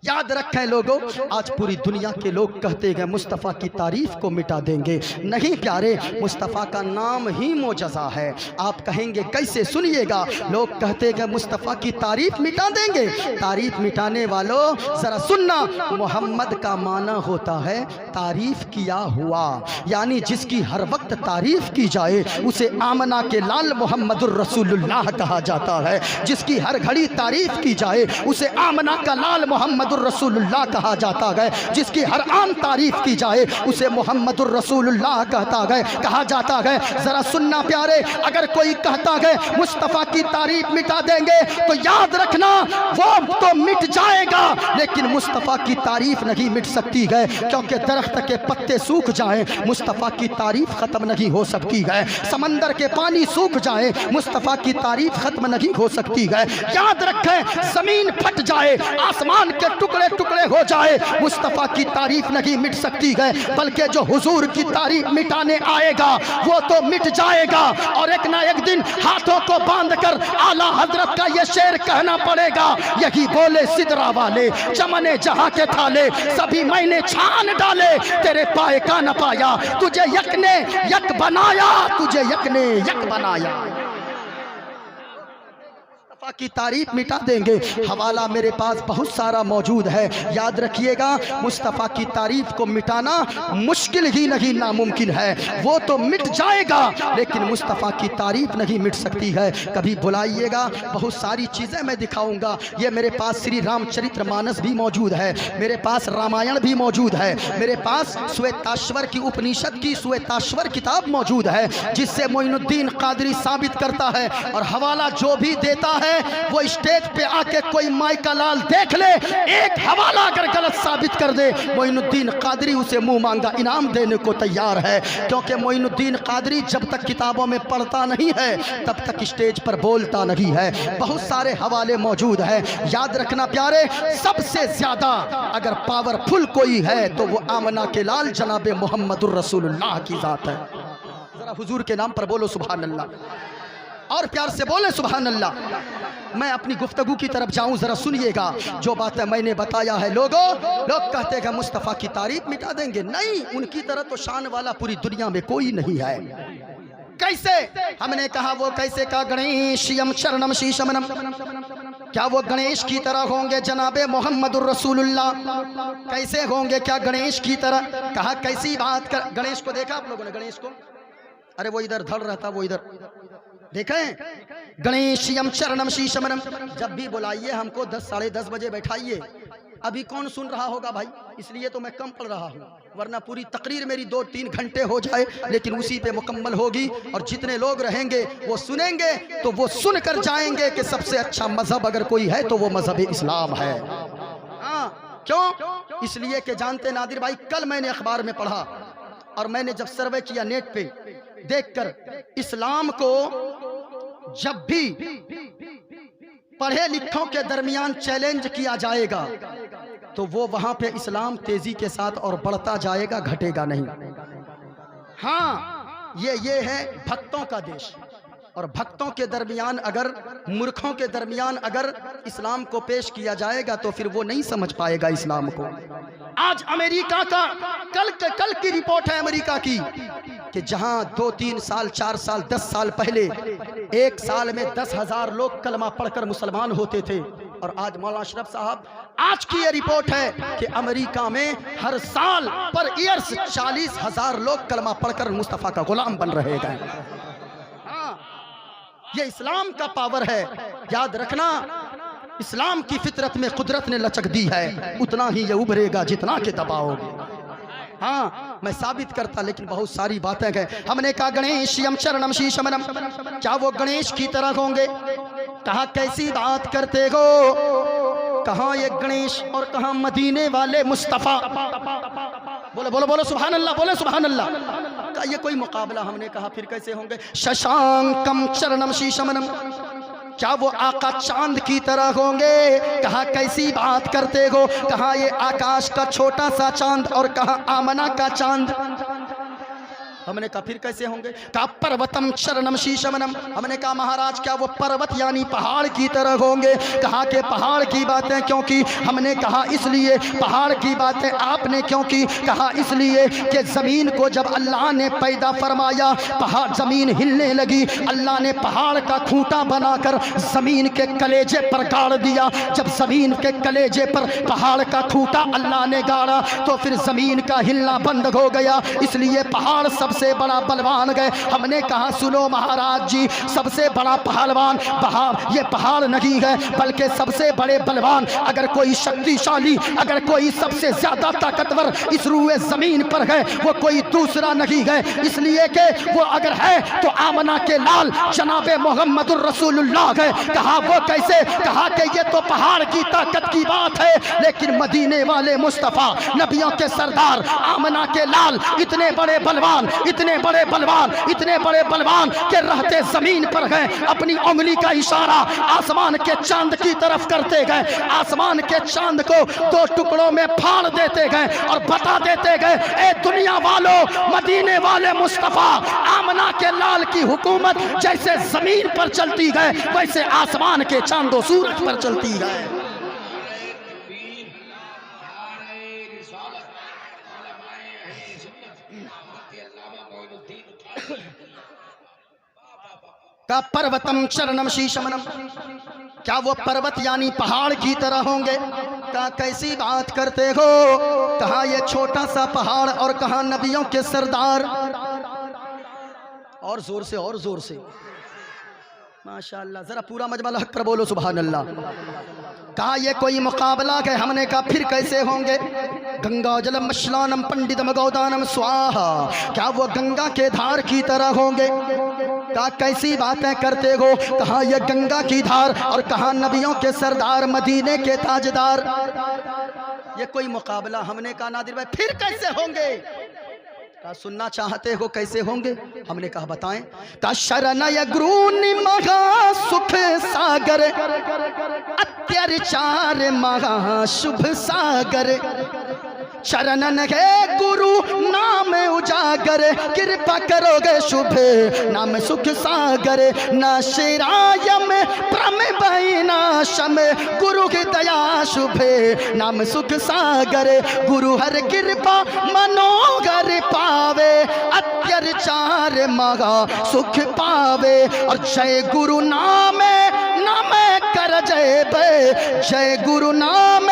याद रखें लोगों, आज पूरी दुनिया के लोग कहते हैं मुस्तफ़ा की तारीफ को मिटा देंगे। नहीं प्यारे, मुस्तफ़ा का नाम ही मोजज़ा है। आप कहेंगे कैसे? सुनिएगा। लोग कहते हैं मुस्तफ़ा की तारीफ मिटा देंगे। तारीफ मिटाने वालों ज़रा सुनना, मोहम्मद का माना होता है तारीफ किया हुआ, यानी जिसकी हर वक्त तारीफ की जाए उसे आमना के लाल मोहम्मदुर रसूलुल्लाह कहा जाता है। जिसकी हर घड़ी तारीफ की जाए उसे आमना का लाल मोहम्मदुर रसूलुल्लाह कहा जाता है। जिसकी हर आन तारीफ की जाए उसे मोहम्मदुर रसूलुल्लाह कहा जाता है। जरा सुनना प्यारे, अगर कोई कहता है मुस्तफ़ा की तारीफ मिटा देंगे तो याद रखना वो तो मिट जाएगा, लेकिन मुस्तफ़ा की तारीफ नहीं मिट सकती है। क्योंकि दरख्त के पत्ते सूख जाए मुस्तफ़ा की तारीफ खत्म नहीं हो सकती है। समंदर के पानी सूख जाए मुस्तफ़ा की तारीफ खत्म नहीं हो सकती है। याद रखें, जमीन फट जाए, आसमान के टुकड़े टुकड़े हो जाए, मुस्तफ़ा की तारीफ नहीं मिट सकती है। बल्कि जो हुजूर की तारीफ मिटाने आएगा वो तो मिट जाएगा। और एक ना एक दिन हाथों को बांधकर आला हजरत का ये शेर कहना पड़ेगा, यही बोले सिदरा वाले चमने जहां के थाले सभी मैंने छान डाले, तेरे पाए का न पाया, तुझे यक ने यक बनाया, तुझे यक ने यक बनाया। की तारीफ मिटा देंगे। हवाला मेरे पास बहुत सारा मौजूद है। याद रखिएगा, मुस्तफ़ा की तारीफ को मिटाना मुश्किल ही नहीं, नामुमकिन है। वो तो मिट जाएगा लेकिन मुस्तफ़ा की तारीफ नहीं मिट सकती है। कभी बुलाइएगा, बहुत सारी चीज़ें मैं दिखाऊंगा। ये मेरे पास श्री रामचरितमानस भी मौजूद है, मेरे पास रामायण भी मौजूद है, मेरे पास श्वेताश्वर की उपनिषद की श्वेताश्वर किताब मौजूद है, जिससे मोइनुद्दीन कादरी साबित करता है। और हवाला जो भी देता है वो स्टेज पे आके कोई माई का लाल देख ले, एक हवाला अगर गलत साबित कर दे मोइनुद्दीन कादरी उसे मुंह मांगा इनाम देने को तैयार है। क्योंकि मोइनुद्दीन कादरी जब तक किताबों में पढ़ता नहीं है तब तक स्टेज पर बोलता नहीं है। बहुत सारे हवाले मौजूद हैं। याद रखना प्यारे, सबसे ज्यादा अगर पावरफुल कोई है तो वो आमना के लाल जनाबे मोहम्मदुर रसूलुल्लाह की जात है। जरा हुजूर के नाम पर बोलो सुभान अल्लाह, और प्यार से बोले सुभान अल्लाह। मैं अपनी गुफ्तगू की तरफ जाऊं, जरा सुनिएगा जो बातें मैंने बताया है। लोग कहते हैं मुस्तफ़ा की तारीफ मिटा देंगे, नहीं, उनकी तरह तो शान वाला पूरी दुनिया में कोई नहीं है। कैसे? हमने कहा वो कैसे का गणेशियम शरणम शीशमनम, क्या वो गणेश की तरह होंगे जनाबे मोहम्मदुर रसूलुल्लाह? कैसे होंगे? क्या गणेश की तरह? कहा कैसी बात कर। गणेश को देखा आप लोगों ने? गणेश को, अरे वो इधर धड़ रहता, वो इधर देखें। गणेशयम चरणम शीशमनम, जब भी बुलाइए हमको 10 साढ़े 10 बजे बैठाइए। अभी कौन सुन रहा होगा भाई? इसलिए तो मैं कम पढ़ रहा हूँ, वरना पूरी तकरीर मेरी 2-3 घंटे हो जाए, लेकिन उसी पे मुकम्मल होगी। और जितने लोग रहेंगे वो सुनेंगे तो वो सुनकर जाएंगे कि सबसे अच्छा मजहब अगर कोई है तो वो मजहब इस्लाम है। हाँ, क्यों? इसलिए कि जानते नादिर भाई, कल मैंने अखबार में पढ़ा और मैंने जब सर्वे किया नेट पे देखकर, इस्लाम को जब भी पढ़े लिखों के दरमियान चैलेंज किया जाएगा तो वो वहां पे इस्लाम तेजी के साथ और बढ़ता जाएगा, घटेगा नहीं। हाँ, ये है भक्तों का देश। और भक्तों के दरमियान अगर, मूर्खों के दरमियान अगर इस्लाम को पेश किया जाएगा तो फिर वो नहीं समझ पाएगा इस्लाम को। आज अमेरिका का कल की रिपोर्ट है अमेरिका की कि जहां 2-3 साल 4 साल 10 साल पहले एक साल में 10,000 लोग कलमा पढ़कर मुसलमान होते थे, और आज मौलाना अशरफ साहब, आज की ये रिपोर्ट है कि अमेरिका में हर साल पर ईयर्स 40,000 लोग कलमा पढ़कर मुस्तफ़ा का गुलाम बन रहे हैं। हाँ, ये इस्लाम का पावर है। याद रखना, इस्लाम की फितरत में कुदरत ने लचक दी है, उतना ही ये उभरेगा जितना के दबाओगे। हाँ, मैं साबित करता, लेकिन बहुत सारी बातें गए। हमने कहा गणेशयम चरणम शीशमनम, क्या वो गणेश की तरह होंगे? कहा कैसी बात करते हो? कहाँ ये गणेश और कहाँ मदीने वाले मुस्तफ़ा? बोलो बोलो बोलो सुभान अल्लाह, बोले सुभान अल्लाह। का ये कोई मुकाबला? हमने कहा फिर कैसे होंगे? शशांकम चरणम शीशमनम, क्या वो आका चांद की तरह होंगे? कहा कैसी बात करते हो? कहा ये आकाश का छोटा सा चांद और कहा आमना का चांद। हमने कहा फिर कैसे होंगे? कहा पर्वतम शरणम शीशमनम। हमने कहा महाराज क्या वो पर्वत यानी पहाड़ की तरह होंगे? कहा कि पहाड़ की बातें क्यों की? हमने कहा इसलिए पहाड़ की बातें आपने क्यों की? कहा इसलिए कि ज़मीन को जब अल्लाह ने पैदा फरमाया, पहाड़ ज़मीन हिलने लगी, अल्लाह ने पहाड़ का खूंटा बनाकर ज़मीन के कलेजे पर गाड़ दिया। जब ज़मीन के कलेजे पर पहाड़ का खूंटा अल्लाह ने गाड़ा तो फिर ज़मीन का हिलना बंद हो गया, इसलिए पहाड़ सबसे बड़ा बलवान गए। हमने कहा सुनो महाराज जी, सबसे बड़ा पहलवान ये पहाड़ नहीं है, बल्कि सबसे बड़े बलवान, अगर कोई शक्तिशाली, अगर कोई सबसे ज्यादा ताकतवर इस रूए जमीन पर है, वो कोई दूसरा नहीं है। इसलिए कि वो अगर है तो आमना के लाल जनाबे मोहम्मदुर रसूलुल्लाह है। कहा वो कैसे? कहा कि ये तो पहाड़ की ताकत की बात है, लेकिन मदीने वाले मुस्तफ़ा, नबियों के सरदार, आमना के लाल, इतने बड़े बलवान, इतने बड़े बलवान, इतने बड़े बलवान के रहते जमीन पर गए, अपनी उंगली का इशारा आसमान के चांद की तरफ करते गए, आसमान के चांद को 2 टुकड़ों में फाड़ देते गए और बता देते गए, ए दुनिया वालों, मदीने वाले मुस्तफ़ा, आमना के लाल की हुकूमत जैसे जमीन पर चलती है वैसे आसमान के चांदो सूरज पर चलती है। का पर्वतम चरणम शीशमनम, क्या वो पर्वत यानी पहाड़ की तरह होंगे? का कैसी बात करते हो? कहा ये छोटा सा पहाड़ और कहा नबियों के सरदार। और जोर से, और जोर से, माशाअल्लाह, जरा पूरा मजमा हक कर बोलो सुभान अल्लाह। कहा ये कोई मुकाबला है? हमने कहा फिर कैसे होंगे? गंगा जलम मशलानम पंडितम गौदानम स्वाहा, क्या वो गंगा के धार की तरह होंगे? कहा कैसी बातें करते हो? कहा ये गंगा की धार और कहा नबियों के सरदार, मदीने के ताजदार। ये कोई मुकाबला? हमने कहा नादिर भाई फिर कैसे होंगे? कहा सुनना चाहते हो कैसे होंगे? हमने कहा बताएं। का शरणय गुरुनि महा सुख सागर, अत्याचार महा शुभ सागर, शरणन है गुरु नाम उजागर, कृपा करोगे शुभ नाम सुख सागर, न शिरायम प्रम नाशम, गुरु की दया शुभ नाम सुख सागर, गुरु हर कृपा मनोगर पावे, अत्याचार मगा सुख पावे, और जय गुरु नाम नाम कर कर जय बे, जय गुरु नाम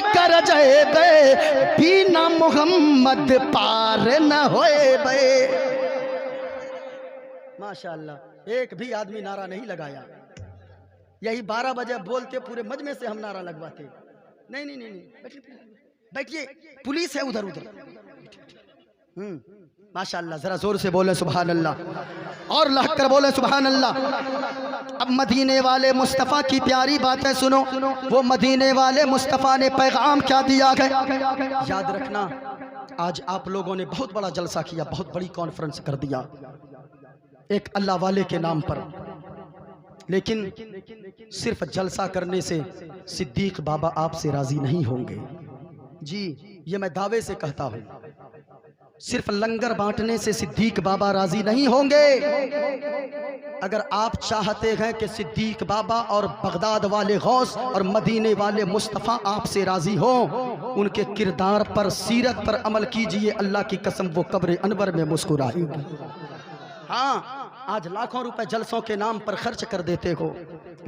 कर जय बे, बिना मोहम्मद पार न होए बे। माशाअल्लाह, एक भी आदमी नारा नहीं लगाया। यही 12 बजे बोलते पूरे मजमे से हम नारा लगवाते। नहीं नहीं नहीं, बैठिए, पुलिस है उधर उधर। माशाअल्लाह, जरा जोर से बोले सुभान अल्लाह और लहक कर बोले सुभान अल्लाह। अब मदीने वाले मुस्तफ़ा की प्यारी बातें सुनो। वो मदीने वाले मुस्तफ़ा ने पैगाम क्या दिया है याद रखना। आज आप लोगों ने बहुत बड़ा जलसा किया, बहुत बड़ी कॉन्फ्रेंस कर दिया एक अल्लाह वाले के नाम पर, लेकिन सिर्फ जलसा करने से सिद्दीक बाबा आपसे राजी नहीं होंगे। जी, ये मैं दावे से कहता हूँ, सिर्फ लंगर बांटने से सिद्दीक बाबा राजी नहीं होंगे। अगर आप चाहते हैं कि सिद्दीक बाबा और बगदाद वाले गौस और मदीने वाले मुस्तफ़ा आपसे राजी हो, उनके किरदार पर, सीरत पर अमल कीजिए। अल्लाह की कसम वो कब्र अनवर में मुस्कुराएंगे। हाँ, आज लाखों रुपए जलसों के नाम पर खर्च कर देते हो,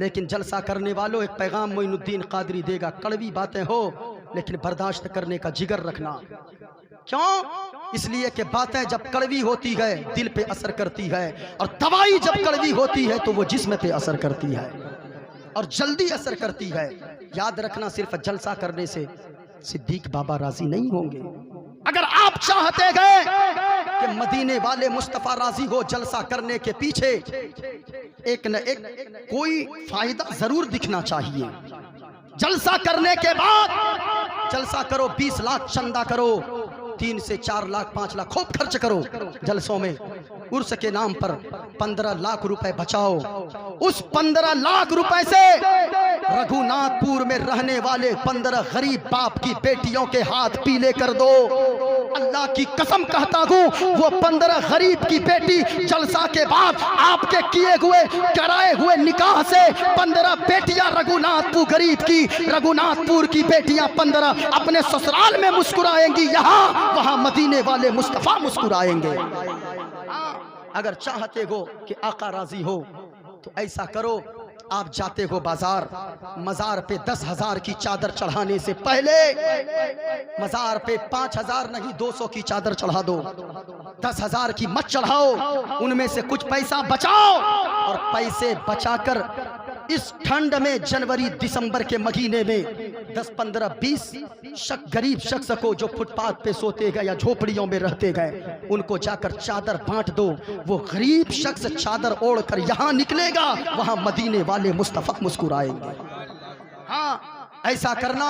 लेकिन जलसा करने वालों एक पैगाम मोइनुद्दीन कादरी देगा। कड़वी बातें हो लेकिन बर्दाश्त करने का जिगर रखना। क्यों? इसलिए कि बातें जब कड़वी होती है दिल पे असर करती है, और दवाई जब कड़वी होती है तो वो जिस्म पे असर करती है और जल्दी असर करती है। याद रखना, सिर्फ जलसा करने से सिद्दीक बाबा राजी नहीं होंगे। अगर आप चाहते हैं कि मदीने वाले मुस्तफ़ा राजी हो, जलसा करने के पीछे एक न एक कोई फायदा जरूर दिखना चाहिए। जलसा करने के बाद जलसा करो, 20 लाख चंदा करो, 3 से 4 लाख 5 लाख खूब खर्च करो जलसों में। उर्स के नाम पर 15 लाख रुपए बचाओ। उस 15 लाख रुपए से रघुनाथपुर में रहने वाले 15 गरीब बाप की बेटियों के हाथ पीले कर दो। अल्लाह की कसम कहता हूँ, वो 15 गरीब की बेटी जलसा के बाद आपके किए हुए कराए हुए निकाह से 15 बेटियां रघुनाथपुर गरीब की, रघुनाथपुर की बेटियां 15 अपने ससुराल में मुस्कुराएंगी। यहाँ वहां मदीने वाले मुस्तफ़ा मुस्कुराएंगे। अगर चाहते हो कि आका राजी हो तो ऐसा करो, आप जाते हो बाजार, मजार पे 10,000 की चादर चढ़ाने से पहले मजार पे 5,000 नहीं 200 की चादर चढ़ा दो। 10,000 की मत चढ़ाओ, उनमें से कुछ पैसा बचाओ, और पैसे बचाकर इस ठंड में, जनवरी दिसंबर के महीने में 10, 15, 20 गरीब शख्स को जो फुटपाथ पे सोते गए या झोपड़ियों में रहते गए, उनको जाकर चादर बांट दो। वो गरीब शख्स चादर ओढ़कर यहाँ निकलेगा, वहां मदीने वाले मुस्तफ़ा मुस्कुराएंगे। हाँ, ऐसा करना।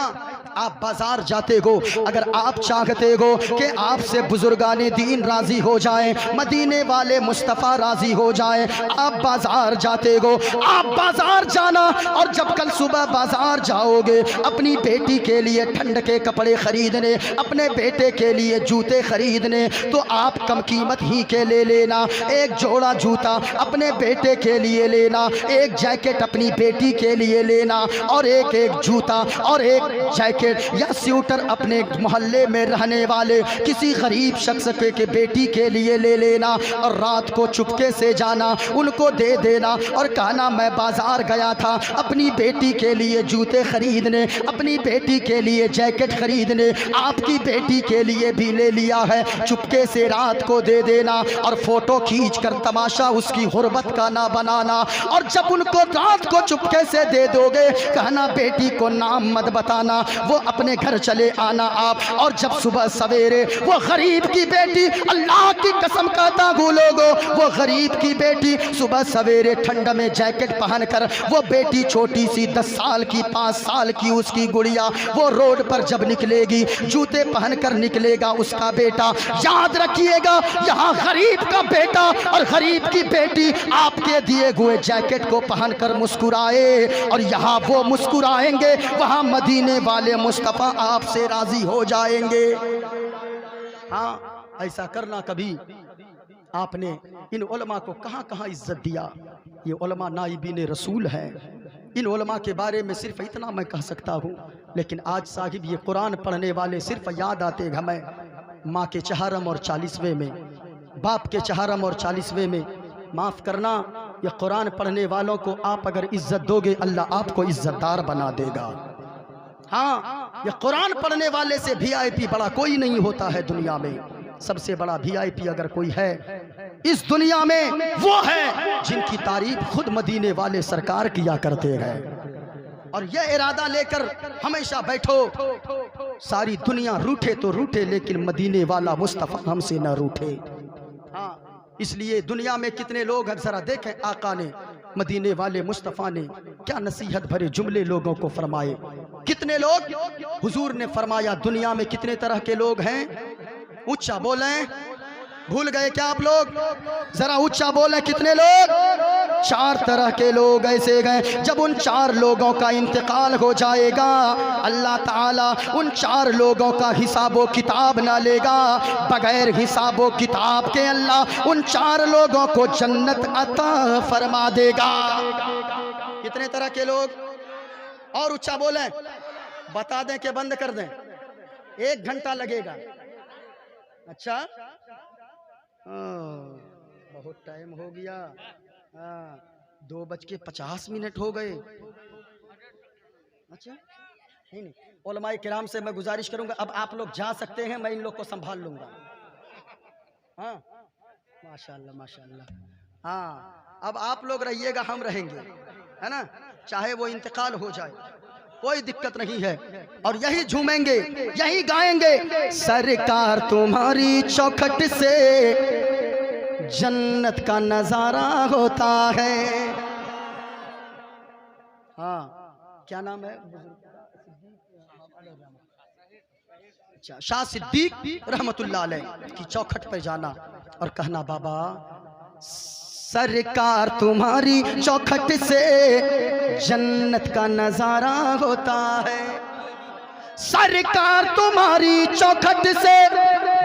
आप बाजार जाते हो, अगर आप चाहते हो कि आपसे बुजुर्गाने दीन राजी हो जाए, मदीने वाले मुस्तफ़ा राजी हो जाए, आप बाजार जाते हो, आप बाजार जाना, और जब कल सुबह बाजार जाओगे अपनी बेटी के लिए ठंड के कपड़े खरीदने, अपने बेटे के लिए जूते खरीदने, तो आप कम कीमत ही के ले लेना। एक जोड़ा जूता अपने बेटे के लिए लेना, एक जैकेट अपनी बेटी के लिए लेना, और एक जूता और एक जैकेट या स्वेटर अपने मोहल्ले में रहने वाले किसी गरीब शख्स के बेटी के लिए ले लेना, और रात को चुपके से जाना, उनको दे देना और कहना मैं बाजार गया था अपनी बेटी के लिए जूते खरीदने, अपनी बेटी के लिए जैकेट खरीदने, आपकी बेटी के लिए भी ले लिया है। चुपके से रात को दे देना और फोटो खींच कर तमाशा उसकी गुर्बत का ना बनाना, और जब उनको रात को चुपके से दे दोगे कहना बेटी को नाम मत बताना, वो अपने घर चले आना आप। और जब सुबह सवेरे वो गरीब की बेटी, अल्लाह की कसम कहता हूँ लोगों, वो गरीब की बेटी सुबह सवेरे ठंड में जैकेट पहनकर, वो बेटी छोटी सी 10 साल की, 5 साल की उसकी गुड़िया, वो रोड पर जब निकलेगी जूते पहनकर निकलेगा उसका बेटा। याद रखिएगा, यहाँ गरीब का बेटा और गरीब की बेटी आपके दिए हुए जैकेट को पहनकर मुस्कुराए, और यहाँ वो मुस्कुराएंगे, वहाँ मदीने वाले मुस्तफ़ा आपसे राजी हो जाएंगे। हाँ, ऐसा करना। कभी आपने इन उलमा को कहाँ कहाँ इज्जत दिया। ये उलमा नाइबीन रसूल है। इन उलमा के बारे में सिर्फ इतना मैं कह सकता हूँ, लेकिन आज साहिब ये कुरान पढ़ने वाले सिर्फ याद आते हमें माँ के चहारम और 40वें में, बाप के चहारम और 40वें में, माफ़ करना, ये कुरान पढ़ने वालों को आप अगर इज्जत दोगे अल्लाह आपको इज्जतदार बना देगा। हाँ, ये कुरान पढ़ने वाले से VIP बड़ा कोई नहीं होता है दुनिया में। सबसे बड़ा VIP अगर कोई है इस दुनिया में वो है जिनकी तारीफ खुद मदीने वाले सरकार किया करते हैं। और यह इरादा लेकर हमेशा बैठो, सारी दुनिया रूठे तो रूठे लेकिन मदीने वाला मुस्तफ़ा हमसे न रूठे। हाँ, इसलिए दुनिया में कितने लोग हैं, जरा देखें आका ने, मदीने वाले मुस्तफ़ा ने क्या नसीहत भरे जुमले लोगों को फरमाए। कितने लोग, हुजूर ने फरमाया दुनिया में कितने तरह के लोग हैं, ऊंचा बोलें, भूल गए क्या आप लोग, जरा ऊंचा बोलें, कितने लोग, 4 तरह के लोग ऐसे गए। जब उन 4 लोगों का इंतकाल हो जाएगा अल्लाह ताला उन 4 लोगों का हिसाबो किताब ना लेगा, बगैर हिसाबो किताब के अल्लाह उन 4 लोगों को जन्नत अता फरमा देगा। कितने तरह के लोग, और ऊंचा बोलें, बता दें कि बंद कर दें, 1 घंटा लगेगा। अच्छा, बहुत टाइम हो गया, 2:50 हो गए। अच्छा, नहीं, उलमाए किराम से मैं गुजारिश करूंगा अब आप लोग जा सकते हैं, मैं इन लोग को संभाल लूंगा। हाँ, माशाल्लाह माशाल्लाह। हाँ, अब आप लोग रहिएगा, हम रहेंगे, है ना, चाहे वो इंतकाल हो जाए, कोई दिक्कत नहीं है। और यही झूमेंगे, यही गाएंगे, सरकार तुम्हारी चौखट से जन्नत का नजारा होता है। हाँ, क्या नाम है, अच्छा, शाह सिद्दीक रहमतुल्लाह अलैह की चौखट पर जाना और कहना, बाबा सरकार तुम्हारी चौखट से जन्नत का नजारा होता है, सरकार तुम्हारी चौखट से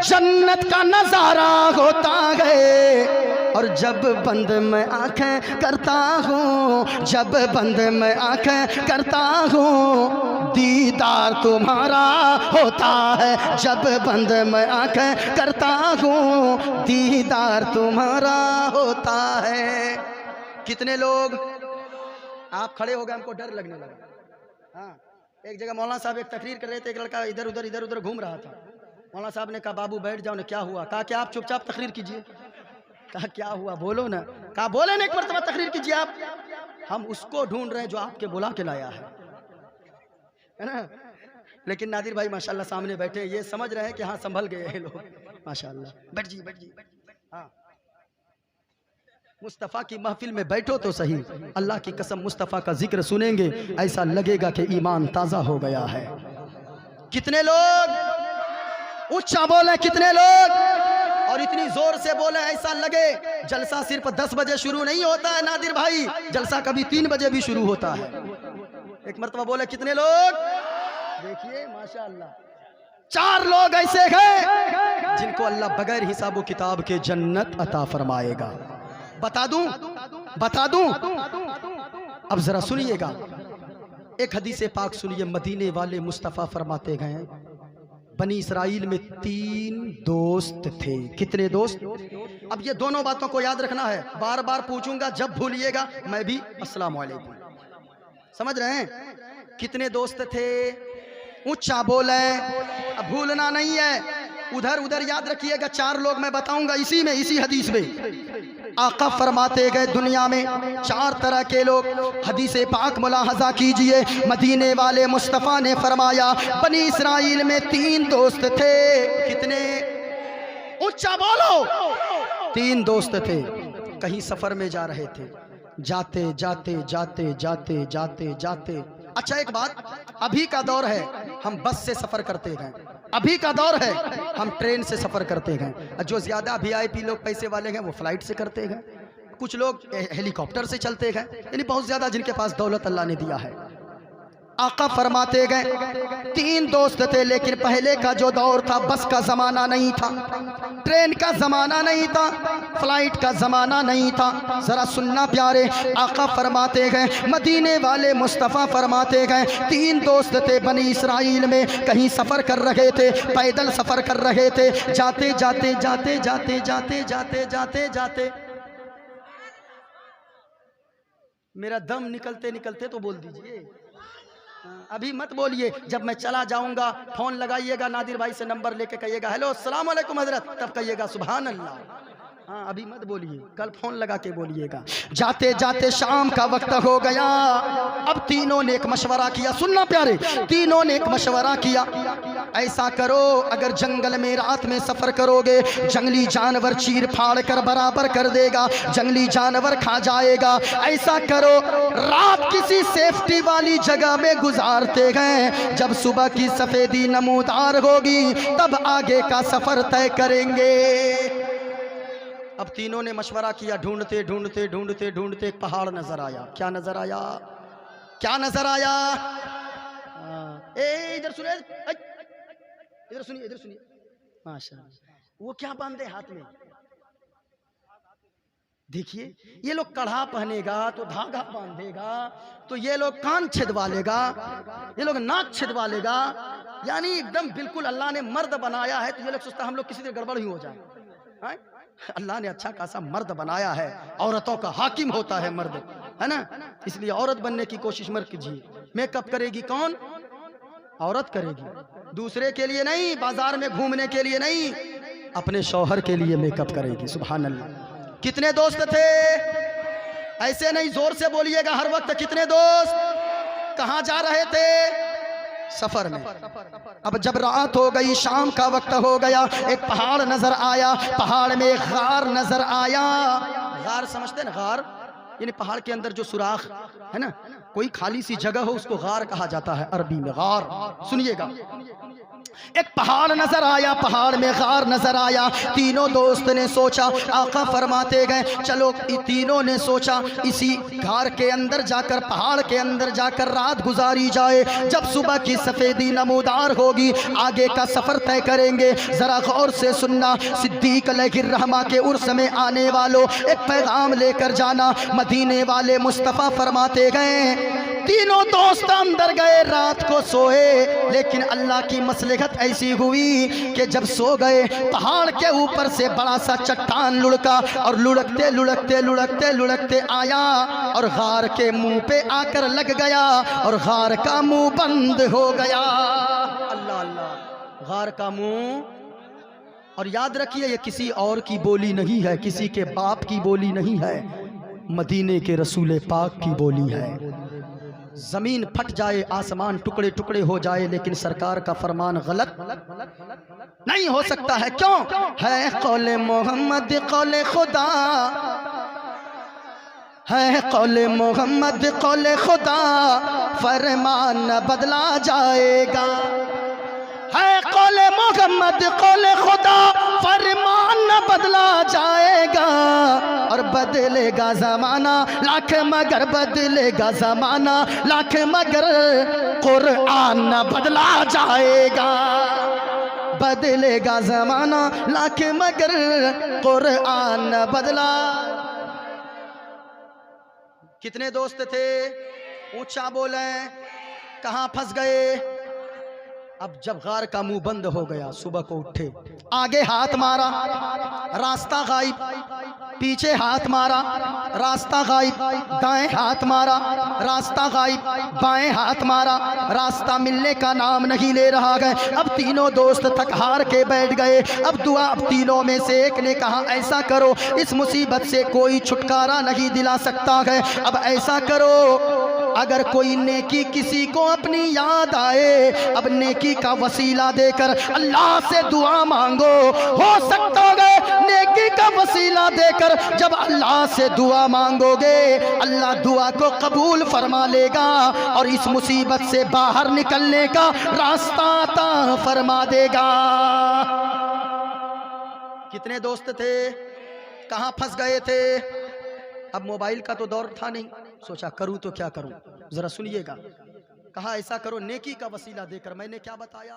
जन्नत का नजारा होता है। और जब बंद मैं आंखें करता हूँ, जब बंद मैं आंखें करता हूँ, दीदार तुम्हारा होता है, जब बंद मैं आंखें करता हूँ, दीदार तुम्हारा होता है। कितने लोग, आप खड़े हो गए, हमको डर लगने लगा। हाँ, एक जगह मौलाना साहब एक तकरीर कर रहे थे, एक लड़का इधर उधर घूम रहा था। मौलाना साहब ने कहा, बाबू बैठ जाओ ना, क्या हुआ? कहा कि आप चुपचाप तकरीर कीजिए। कहा क्या हुआ, बोलो ना। कहा बोले ना, एक मरतबा तकरीर कीजिए आप, हम उसको ढूंढ रहे हैं जो आपके बुला के लाया है ना। लेकिन नादिर भाई माशाल्लाह सामने बैठे, ये समझ रहे हैं कि हाँ संभल गए हैं लोग, माशाल्लाह। बैठ जी, बैठ जी। हाँ, मुस्तफ़ा की महफिल में बैठो तो सही, अल्लाह की कसम मुस्तफ़ा का जिक्र सुनेंगे ऐसा लगेगा कि ईमान ताज़ा हो गया है। कितने लोग, ऊंचा बोले, कितने लोग, और इतनी जोर से बोले ऐसा लगे जलसा सिर्फ 10 बजे शुरू नहीं होता है नादिर भाई, जलसा कभी 3 बजे भी शुरू होता है। एक मरतबा बोले, कितने लोग, देखिए माशाअल्लाह 4 लोग ऐसे हैं जिनको अल्लाह बगैर हिसाबो किताब के जन्नत अता फरमाएगा। बता दूं, बता दूं, अब जरा सुनिएगा, एक हदीस पाक सुनिए, मदीने वाले मुस्तफ़ा फरमाते गए, बनी इसराइल में 3 दोस्त थे। कितने दोस्त? अब ये दोनों बातों को याद रखना है, बार बार पूछूंगा, जब भूलिएगा मैं भी अस्सलाम वालेकुम, समझ रहे हैं? कितने दोस्त थे, ऊंचा बोले, अब भूलना नहीं है, उधर उधर याद रखिएगा। 4 लोग मैं बताऊंगा इसी में, इसी हदीस में। आका फरमाते गए दुनिया में 4 तरह के लोग, हदीस पाक मुलाहजा कीजिए, मदीने वाले मुस्तफ़ा ने फरमाया बनी इसराइल में 3 दोस्त थे। कितने? ऊंचा बोलो। 3 दोस्त थे, कहीं सफर में जा रहे थे, जाते जाते जाते जाते जाते जाते। अच्छा एक बात, अभी का दौर है हम बस से सफर करते हैं, अभी का दौर है हम ट्रेन से सफर करते हैं, जो ज्यादा VIP लोग पैसे वाले हैं वो फ्लाइट से करते हैं, कुछ लोग हेलीकॉप्टर से चलते हैं, यानी बहुत ज्यादा जिनके पास दौलत अल्लाह ने दिया है। आका फरमाते गए 3 दोस्त थे, लेकिन पहले का जो दौर था बस का ज़माना नहीं था, ट्रेन का ज़माना नहीं था, फ्लाइट का ज़माना नहीं था। ज़रा सुनना प्यारे, आका फरमाते गए मदीने वाले मुस्तफ़ा फरमाते गए 3 दोस्त थे बनी इसराइल में, कहीं सफ़र कर रहे थे, पैदल सफ़र कर रहे थे, जाते जाते जाते जाते जाते जाते जाते जाते मेरा दम निकलते निकलते तो बोल दीजिए, अभी मत बोलिए। जब मैं चला जाऊंगा फोन लगाइएगा, नादिर भाई से नंबर लेके कहिएगा हेलो अस्सलाम वालेकुम हजरत, तब कहिएगा सुभान अल्लाह। हाँ अभी मत बोलिए, कल फोन लगा के बोलिएगा। जाते जाते शाम का वक्त हो गया। अब तीनों ने एक मशवरा किया, सुनना प्यारे, तीनों ने एक मशवरा किया, ऐसा करो अगर जंगल में रात में सफर करोगे जंगली जानवर चीर फाड़ कर बराबर कर देगा, जंगली जानवर खा जाएगा। ऐसा करो रात किसी सेफ्टी वाली जगह में गुजारते गए, जब सुबह की सफेदी नमूदार होगी तब आगे का सफर तय करेंगे। अब तीनों ने मशवरा किया, ढूंढते ढूंढते ढूंढते ढूंढते एक पहाड़ नजर आया। क्या नजर आया? क्या नजर आया? इधर सुनिए, इधर सुनिए, इधर सुनिए। माशाअल्लाह, वो क्या बांधे हाथ में? देखिए, ये लोग कढ़ा पहनेगा तो धागा बांधेगा, तो ये लोग कान छिदवा लेगा, ये लोग नाक छिदवा लेगा। यानी एकदम बिल्कुल अल्लाह ने मर्द बनाया है, तो ये लोग सोचता हम लोग किसी तरह गड़बड़ ही हो जाए। अल्लाह ने अच्छा खासा मर्द बनाया है, औरतों का हाकिम होता है मर्द, है ना। इसलिए औरत बनने की कोशिश मत कीजिए। मेकअप करेगी कौन? औरत करेगी, दूसरे के लिए नहीं, बाजार में घूमने के लिए नहीं, अपने शौहर के लिए मेकअप करेगी। सुभान अल्लाह। कितने दोस्त थे? ऐसे नहीं, जोर से बोलिएगा हर वक्त। कितने दोस्त? कहाँ जा रहे थे? सफर में। अब जब रात हो गई, शाम का वक्त हो गया, एक पहाड़ नजर आया, पहाड़ में एक गार नजर आया। गार समझते हैं ना? गार यानी पहाड़ के अंदर जो सुराख है ना, कोई खाली सी जगह हो उसको गार कहा जाता है अरबी में। गार सुनिएगा, एक पहाड़ नजर आया, पहाड़ में गार नजर आया। तीनों दोस्त ने सोचा, आका फरमाते गए चलो, तीनों ने सोचा इसी गार के अंदर जाकर, पहाड़ के अंदर जाकर रात गुजारी जाए। जब सुबह की सफेदी नमूदार होगी आगे का सफर तय करेंगे। जरा गौर से सुनना, सिद्दीक अलैहिर्रहमा के उर्स में आने वालों एक पैगाम लेकर जाना। मदीने वाले मुस्तफ़ा फरमाते गए, तीनों दोस्त अंदर गए, रात को सोए, लेकिन अल्लाह की मसलहत ऐसी हुई कि जब सो गए पहाड़ के ऊपर से बड़ा सा चट्टान लुढ़का और लुढ़कते लुढ़कते लुढ़कते लुढ़कते आया और गार के मुंह पे आकर लग गया और गार का मुंह बंद हो गया। अल्लाह अल्लाह, गार का मुंह। और याद रखिए, ये किसी और की बोली नहीं है, किसी के बाप की बोली नहीं है, मदीने के रसूल पाक की बोली है। जमीन फट जाए, आसमान टुकड़े टुकड़े हो जाए, लेकिन सरकार का फरमान गलत नहीं हो सकता है। क्यों? है कौले मोहम्मद कौले खुदा, है कौले मोहम्मद कौले खुदा, फरमान न बदला जाएगा। है कौले मोहम्मद कौले खुदा, फरमान न बदला जाएगा। और बदलेगा जमाना लाख मगर, बदलेगा जमाना लाख मगर, कुरान न बदला जाएगा। बदलेगा जमाना लाख मगर, कुरान न बदला। कितने दोस्त थे? ऊंचा बोले, कहाँ फंस गए? अब जब गार का मुंह बंद हो गया, सुबह को उठे, आगे हाथ मारा, रास्ता गायब, पीछे हाथ मारा, रास्ता गायब, दाएं हाथ मारा, रास्ता गायब, बाएं हाथ मारा, रास्ता मिलने का नाम नहीं ले रहा है। अब तीनों दोस्त थक हार के बैठ गए। अब दुआ, अब तीनों में से एक ने कहा ऐसा करो, इस मुसीबत से कोई छुटकारा नहीं दिला सकता है। अब ऐसा करो, अगर कोई नेकी किसी को अपनी याद आए, अब नेकी का वसीला देकर अल्लाह से दुआ मांगो। हो सकता है नेकी का वसीला देकर जब अल्लाह से दुआ मांगोगे, अल्लाह दुआ को कबूल फरमा लेगा और इस मुसीबत से बाहर निकलने का रास्ता अता फरमा देगा। कितने दोस्त थे? कहाँ फंस गए थे? अब मोबाइल का तो दौर था नहीं, सोचा करूं तो क्या करूं। जरा सुनिएगा, कहा ऐसा करो नेकी का वसीला देकर। मैंने क्या बताया?